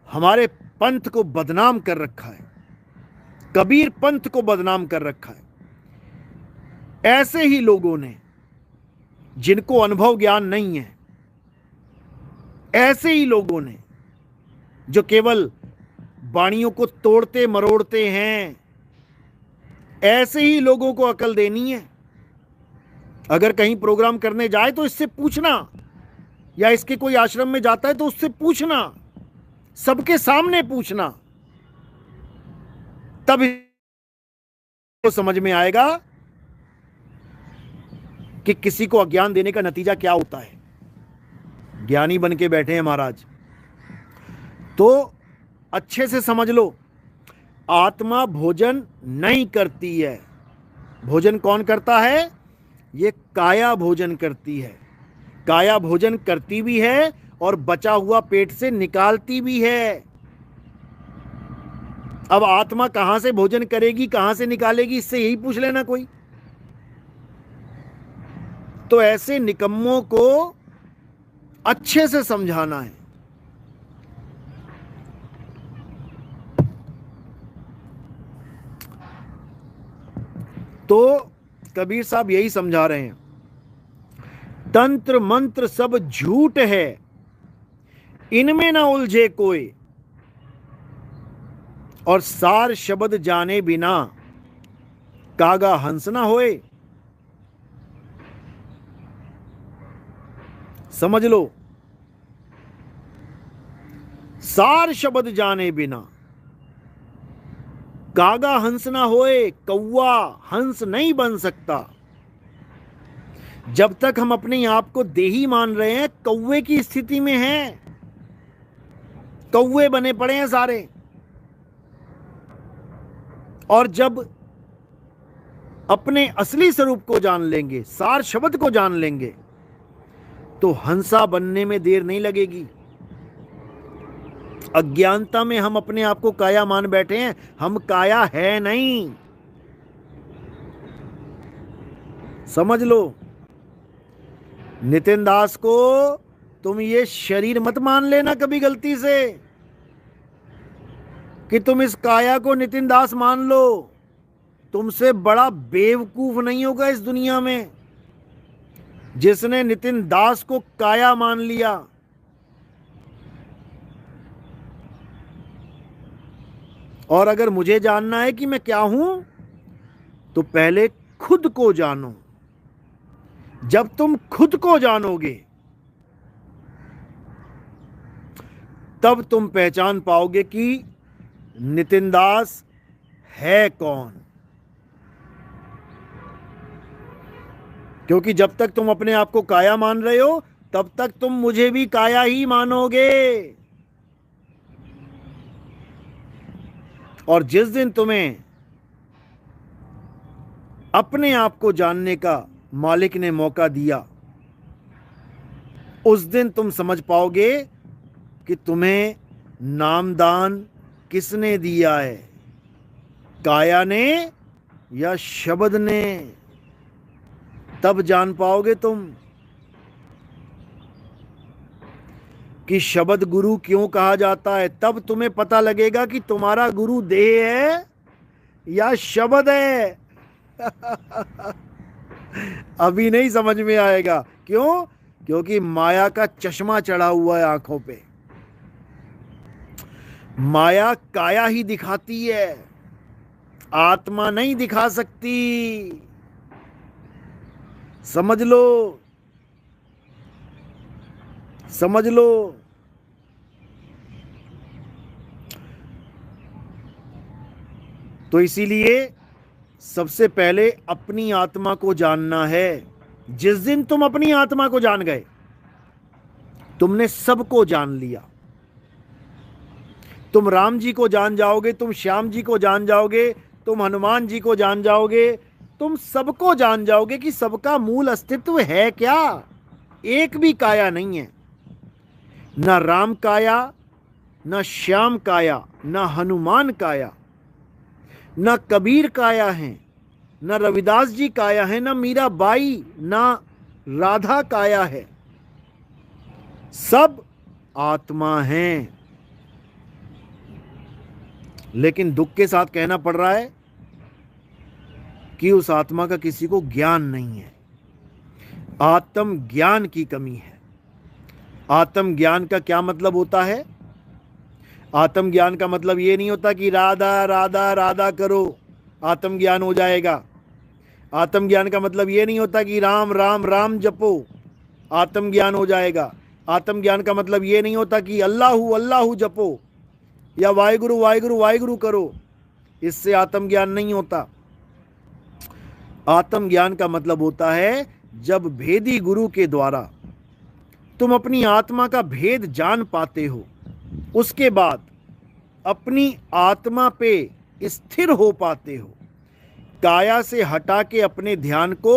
हमारे पंथ को बदनाम कर रखा है, कबीर पंथ को बदनाम कर रखा है। ऐसे ही लोगों ने, जिनको अनुभव ज्ञान नहीं है, ऐसे ही लोगों ने जो केवल वाणियों को तोड़ते मरोड़ते हैं, ऐसे ही लोगों को अकल देनी है। अगर कहीं प्रोग्राम करने जाए तो इससे पूछना, या इसके कोई आश्रम में जाता है तो उससे पूछना, सबके सामने पूछना, तब तो समझ में आएगा कि किसी को अज्ञान देने का नतीजा क्या होता है। ज्ञानी बन के बैठे हैं महाराज, तो अच्छे से समझ लो, आत्मा भोजन नहीं करती है। भोजन कौन करता है? ये काया भोजन करती है। काया भोजन करती भी है और बचा हुआ पेट से निकालती भी है। अब आत्मा कहां से भोजन करेगी, कहां से निकालेगी, इससे यही पूछ लेना कोई। तो ऐसे निकम्मों को अच्छे से समझाना है। तो कबीर साहब यही समझा रहे हैं, तंत्र मंत्र सब झूठ है, इनमें ना उलझे कोई, और सार शब्द जाने बिना कागा हंस ना होए। समझ लो, सार शब्द जाने बिना कागा हंस ना होए। कौवा हंस नहीं बन सकता। जब तक हम अपने आप को देही मान रहे हैं, कौवे की स्थिति में हैं, कौवे बने पड़े हैं सारे। और जब अपने असली स्वरूप को जान लेंगे, सार शब्द को जान लेंगे, तो हंसा बनने में देर नहीं लगेगी। अज्ञानता में हम अपने आप को काया मान बैठे हैं, हम काया है नहीं, समझ लो। नितिन दास को तुम ये शरीर मत मान लेना कभी गलती से, कि तुम इस काया को नितिन दास मान लो। तुमसे बड़ा बेवकूफ नहीं होगा इस दुनिया में। जिसने नितिन दास को काया मान लिया, और अगर मुझे जानना है कि मैं क्या हूं तो पहले खुद को जानो। जब तुम खुद को जानोगे तब तुम पहचान पाओगे कि नितिन दास है कौन। क्योंकि जब तक तुम अपने आप को काया मान रहे हो तब तक तुम मुझे भी काया ही मानोगे। और जिस दिन तुम्हें अपने आप को जानने का मालिक ने मौका दिया, उस दिन तुम समझ पाओगे कि तुम्हें नामदान किसने दिया है, काया ने या शब्द ने। तब जान पाओगे तुम कि शब्द गुरु क्यों कहा जाता है। तब तुम्हें पता लगेगा कि तुम्हारा गुरु देह है या शब्द है। अभी नहीं समझ में आएगा। क्यों? क्योंकि माया का चश्मा चढ़ा हुआ है आंखों पे। माया काया ही दिखाती है, आत्मा नहीं दिखा सकती। समझ लो, समझ लो। तो इसीलिए सबसे पहले अपनी आत्मा को जानना है। जिस दिन तुम अपनी आत्मा को जान गए, तुमने सबको जान लिया। तुम राम जी को जान जाओगे, तुम श्याम जी को जान जाओगे, तुम हनुमान जी को जान जाओगे, तुम सबको जान जाओगे कि सबका मूल अस्तित्व है क्या। एक भी काया नहीं है, न राम काया, न श्याम काया, न हनुमान काया, न कबीर काया है, न रविदास जी काया है, न मीराबाई, न राधा काया है। सब आत्मा हैं। लेकिन दुख के साथ कहना पड़ रहा है कि उस आत्मा का किसी को ज्ञान नहीं है। आत्म ज्ञान की कमी है। आत्म ज्ञान का क्या मतलब होता है? आत्म ज्ञान का मतलब ये नहीं होता कि राधा राधा राधा करो आत्म ज्ञान हो जाएगा। आत्म ज्ञान का मतलब ये नहीं होता कि राम राम राम जपो आत्म ज्ञान हो जाएगा। आत्म ज्ञान का मतलब ये नहीं होता कि अल्लाहू अल्लाहू जपो या वाहिगुरु वाहिगुरु वाहिगुरु करो, इससे आत्म ज्ञान नहीं होता। आत्म ज्ञान का मतलब होता है जब भेदी गुरु के द्वारा तुम अपनी आत्मा का भेद जान पाते हो, उसके बाद अपनी आत्मा पे स्थिर हो पाते हो, काया से हटा के अपने ध्यान को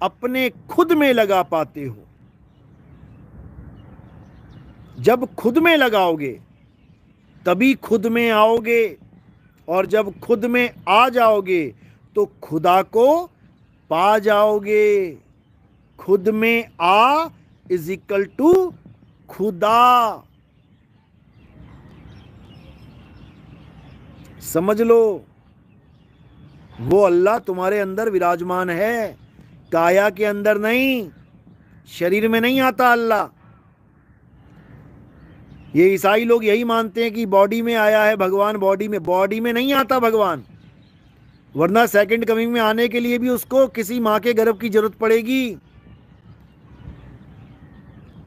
अपने खुद में लगा पाते हो। जब खुद में लगाओगे तभी खुद में आओगे, और जब खुद में आ जाओगे तो खुदा को पा जाओगे। खुद में आ इज इक्वल टू खुदा। समझ लो, वो अल्लाह तुम्हारे अंदर विराजमान है, काया के अंदर नहीं, शरीर में नहीं आता अल्लाह। ये ईसाई लोग यही मानते हैं कि बॉडी में आया है भगवान, बॉडी में नहीं आता भगवान, वरना सेकंड कमिंग में आने के लिए भी उसको किसी मां के गर्भ की जरूरत पड़ेगी।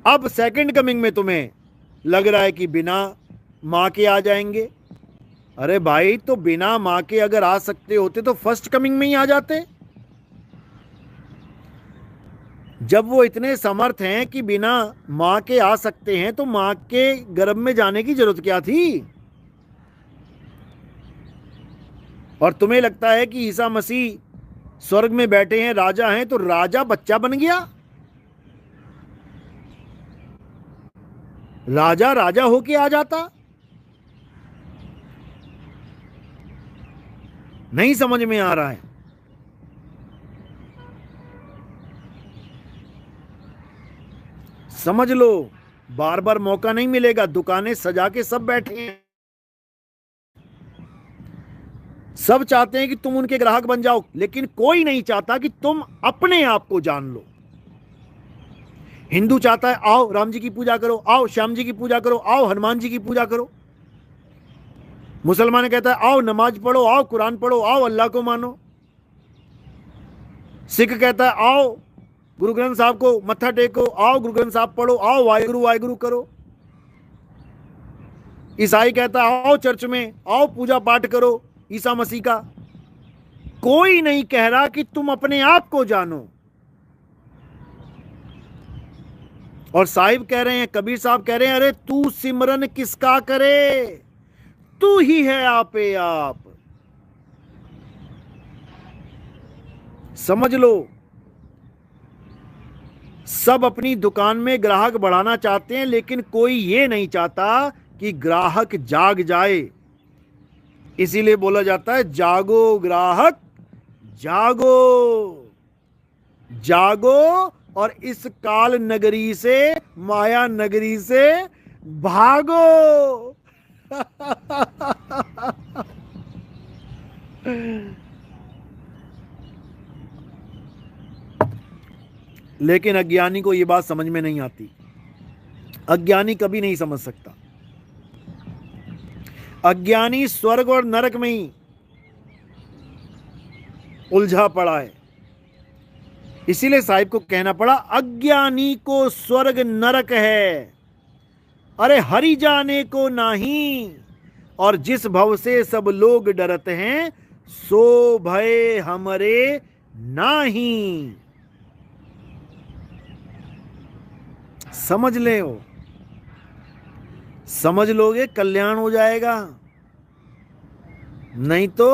अब सेकंड कमिंग में तुम्हें लग रहा है कि बिना मां के आ जाएंगे। अरे भाई, तो बिना मां के अगर आ सकते होते तो फर्स्ट कमिंग में ही आ जाते। जब वो इतने समर्थ हैं कि बिना मां के आ सकते हैं तो मां के गर्भ में जाने की जरूरत क्या थी? और तुम्हें लगता है कि ईसा मसीह स्वर्ग में बैठे हैं, राजा हैं, तो राजा बच्चा बन गया? राजा राजा होके आ जाता? नहीं समझ में आ रहा है। समझ लो, बार बार मौका नहीं मिलेगा। दुकानें सजा के सब बैठे हैं, सब चाहते हैं कि तुम उनके ग्राहक बन जाओ, लेकिन कोई नहीं चाहता कि तुम अपने आप को जान लो। हिंदू चाहता है आओ राम जी की पूजा करो, आओ श्याम जी की पूजा करो, आओ हनुमान जी की पूजा करो। मुसलमान कहता है आओ नमाज पढ़ो, आओ कुरान पढ़ो, आओ अल्लाह को मानो। सिख कहता है आओ गुरु ग्रंथ साहब को मत्था टेको, आओ गुरु ग्रंथ साहब पढ़ो, आओ वाहिगुरु वाहिगुरु करो। ईसाई कहता है आओ चर्च में, आओ पूजा पाठ करो ईसा मसीह का। कोई नहीं कह रहा कि तुम अपने आप को जानो। और साहिब कह रहे हैं, कबीर साहब कह रहे हैं, अरे तू सिमरन किसका करे, तू ही है आपे आप। समझ लो, सब अपनी दुकान में ग्राहक बढ़ाना चाहते हैं, लेकिन कोई ये नहीं चाहता कि ग्राहक जाग जाए। इसीलिए बोला जाता है जागो ग्राहक जागो, जागो और इस काल नगरी से, माया नगरी से भागो। लेकिन अज्ञानी को यह बात समझ में नहीं आती। अज्ञानी कभी नहीं समझ सकता। अज्ञानी स्वर्ग और नरक में ही उलझा पड़ा है। इसीलिए साहिब को कहना पड़ा, अज्ञानी को स्वर्ग नरक है, अरे हरि जाने को नहीं। और जिस भव से सब लोग डरते हैं, सो भय हमरे नाही। समझ ले, हो समझ लोगे कल्याण हो जाएगा, नहीं तो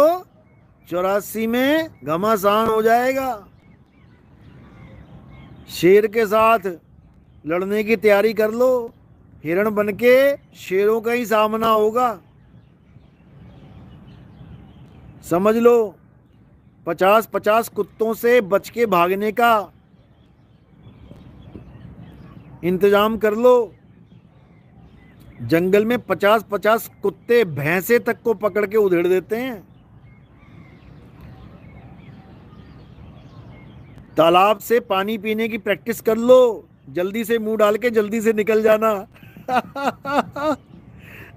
84 में घमासान हो जाएगा। शेर के साथ लड़ने की तैयारी कर लो, हिरण बनके शेरों का ही सामना होगा। समझ लो, 50-50 कुत्तों से बच के भागने का इंतजाम कर लो। जंगल में 50-50 कुत्ते भैंसे तक को पकड़ के उधेड़ देते हैं। तालाब से पानी पीने की प्रैक्टिस कर लो, जल्दी से मुंह डाल के जल्दी से निकल जाना।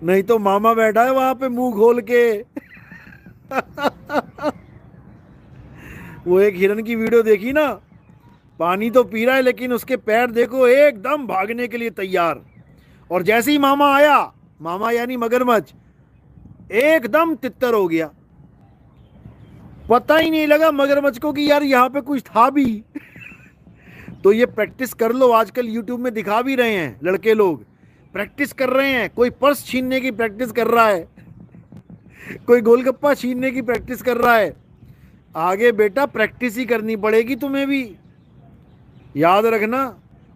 नहीं तो मामा बैठा है वहां पे मुंह खोल के। वो एक हिरन की वीडियो देखी ना, पानी तो पी रहा है लेकिन उसके पैर देखो एकदम भागने के लिए तैयार। और जैसे ही मामा आया, मामा यानी मगरमच्छ, एकदम तितर हो गया। पता ही नहीं लगा मगरमच्छ को कि यार यहाँ पे कुछ था भी। तो ये प्रैक्टिस कर लो, आजकल यूट्यूब में दिखा भी रहे हैं लड़के लोग, प्रैक्टिस कर रहे हैं। कोई पर्स छीनने की प्रैक्टिस कर रहा है, कोई गोलगप्पा छीनने की प्रैक्टिस कर रहा है। आगे बेटा प्रैक्टिस ही करनी पड़ेगी तुम्हें भी, याद रखना।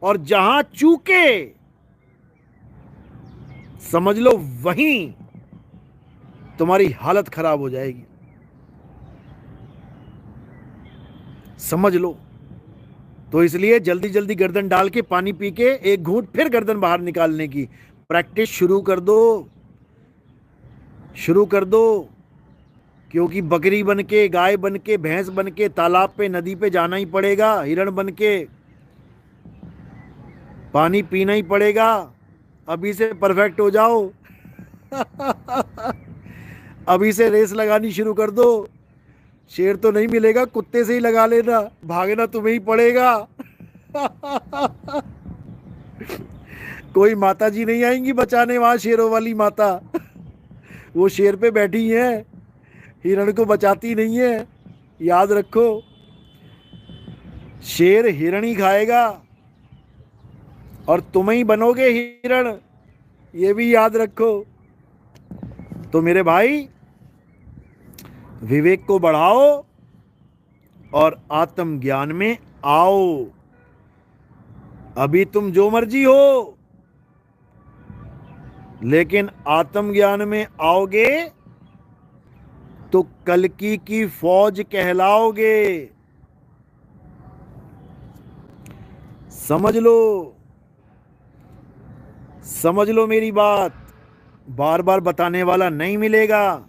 और जहां चूके समझ लो वहीं तुम्हारी हालत खराब हो जाएगी, समझ लो। तो इसलिए जल्दी जल्दी गर्दन डाल के पानी पी के एक घूंट फिर गर्दन बाहर निकालने की प्रैक्टिस शुरू कर दो, शुरू कर दो। क्योंकि बकरी बन के, गाय बन के, भैंस बन के तालाब पे, नदी पे जाना ही पड़ेगा, हिरण बन के पानी पीना ही पड़ेगा। अभी से परफेक्ट हो जाओ। अभी से रेस लगानी शुरू कर दो। शेर तो नहीं मिलेगा, कुत्ते से ही लगा लेना, भागना तुम्हें ही पड़ेगा। कोई माता जी नहीं आएंगी बचाने, वहां शेरों वाली माता, वो शेर पे बैठी है, हिरण को बचाती नहीं है। याद रखो, शेर हिरण ही खाएगा और तुम ही बनोगे हिरण, ये भी याद रखो। तो मेरे भाई, विवेक को बढ़ाओ और आत्म ज्ञान में आओ। अभी तुम जो मर्जी हो, लेकिन आत्म ज्ञान में आओगे तो कल्कि की फौज कहलाओगे। समझ लो, समझ लो मेरी बात। बार बार बताने वाला नहीं मिलेगा।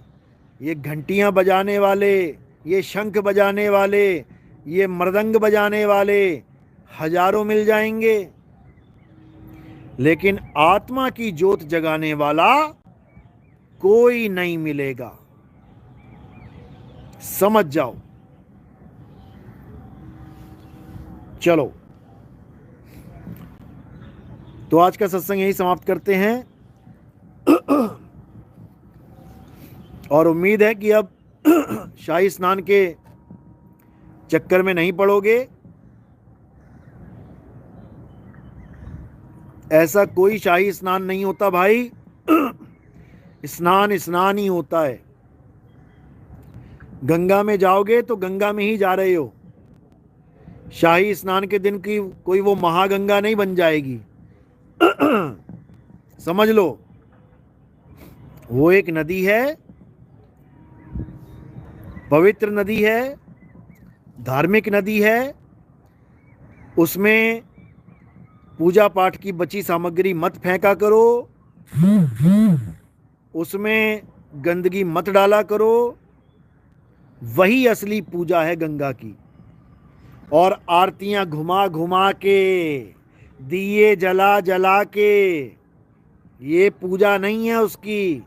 ये घंटियां बजाने वाले, ये शंख बजाने वाले, ये मृदंग बजाने वाले हजारों मिल जाएंगे, लेकिन आत्मा की ज्योत जगाने वाला कोई नहीं मिलेगा। समझ जाओ। चलो, तो आज का सत्संग यही समाप्त करते हैं और उम्मीद है कि अब शाही स्नान के चक्कर में नहीं पड़ोगे। ऐसा कोई शाही स्नान नहीं होता भाई, स्नान स्नान ही होता है। गंगा में जाओगे तो गंगा में ही जा रहे हो। शाही स्नान के दिन की कोई वो महागंगा नहीं बन जाएगी। समझ लो, वो एक नदी है, पवित्र नदी है, धार्मिक नदी है। उसमें पूजा पाठ की बची सामग्री मत फेंका करो, उसमें गंदगी मत डाला करो। वही असली पूजा है गंगा की। और आरतियां घुमा घुमा के, दिए जला जला के, ये पूजा नहीं है उसकी।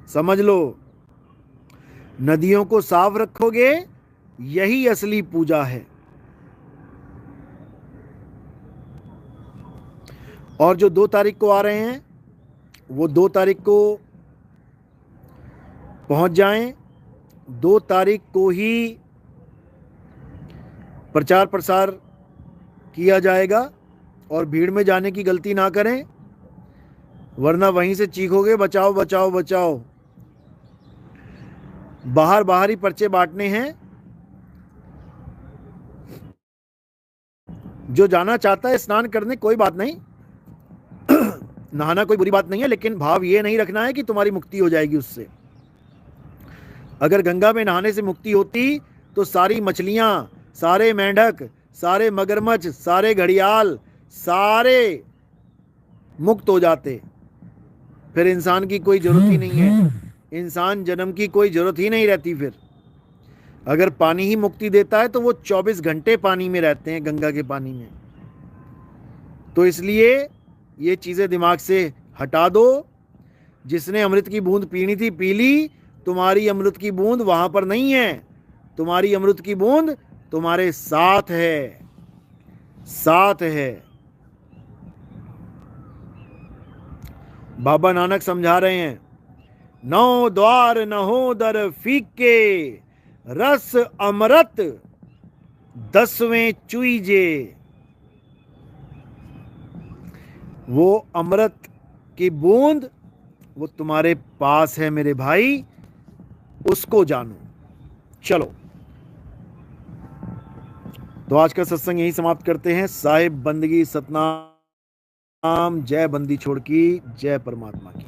समझ लो, नदियों को साफ रखोगे, यही असली पूजा है। और जो 2 तारीख को आ रहे हैं, वो 2 तारीख को पहुंच जाएं। 2 तारीख को ही प्रचार प्रसार किया जाएगा और भीड़ में जाने की गलती ना करें, वरना वहीं से चीखोगे बचाओ बचाओ बचाओ। बाहर ही पर्चे बांटने हैं। जो जाना चाहता है स्नान करने, कोई बात नहीं, नहाना कोई बुरी बात नहीं है, लेकिन भाव ये नहीं रखना है कि तुम्हारी मुक्ति हो जाएगी उससे। अगर गंगा में नहाने से मुक्ति होती तो सारी मछलियां, सारे मेंढक, सारे मगरमच्छ, सारे घड़ियाल, सारे मुक्त हो जाते। फिर इंसान की कोई जरूरत ही नहीं है, इंसान जन्म की कोई जरूरत ही नहीं रहती। फिर अगर पानी ही मुक्ति देता है तो वो 24 घंटे पानी में रहते हैं, गंगा के पानी में। तो इसलिए ये चीज़ें दिमाग से हटा दो। जिसने अमृत की बूंद पीनी थी पी ली, तुम्हारी अमृत की बूंद वहां पर नहीं है। तुम्हारी अमृत की बूंद तुम्हारे साथ है, साथ है। बाबा नानक समझा रहे हैं, नौ द्वार नहो दर फीके, रस अमृत 10वें चुईजे। वो अमृत की बूंद वो तुम्हारे पास है मेरे भाई, उसको जानो। चलो, तो आज का सत्संग यही समाप्त करते हैं। साहिब बंदगी सतनाम। जय बंदी छोड़ की, जय परमात्मा की।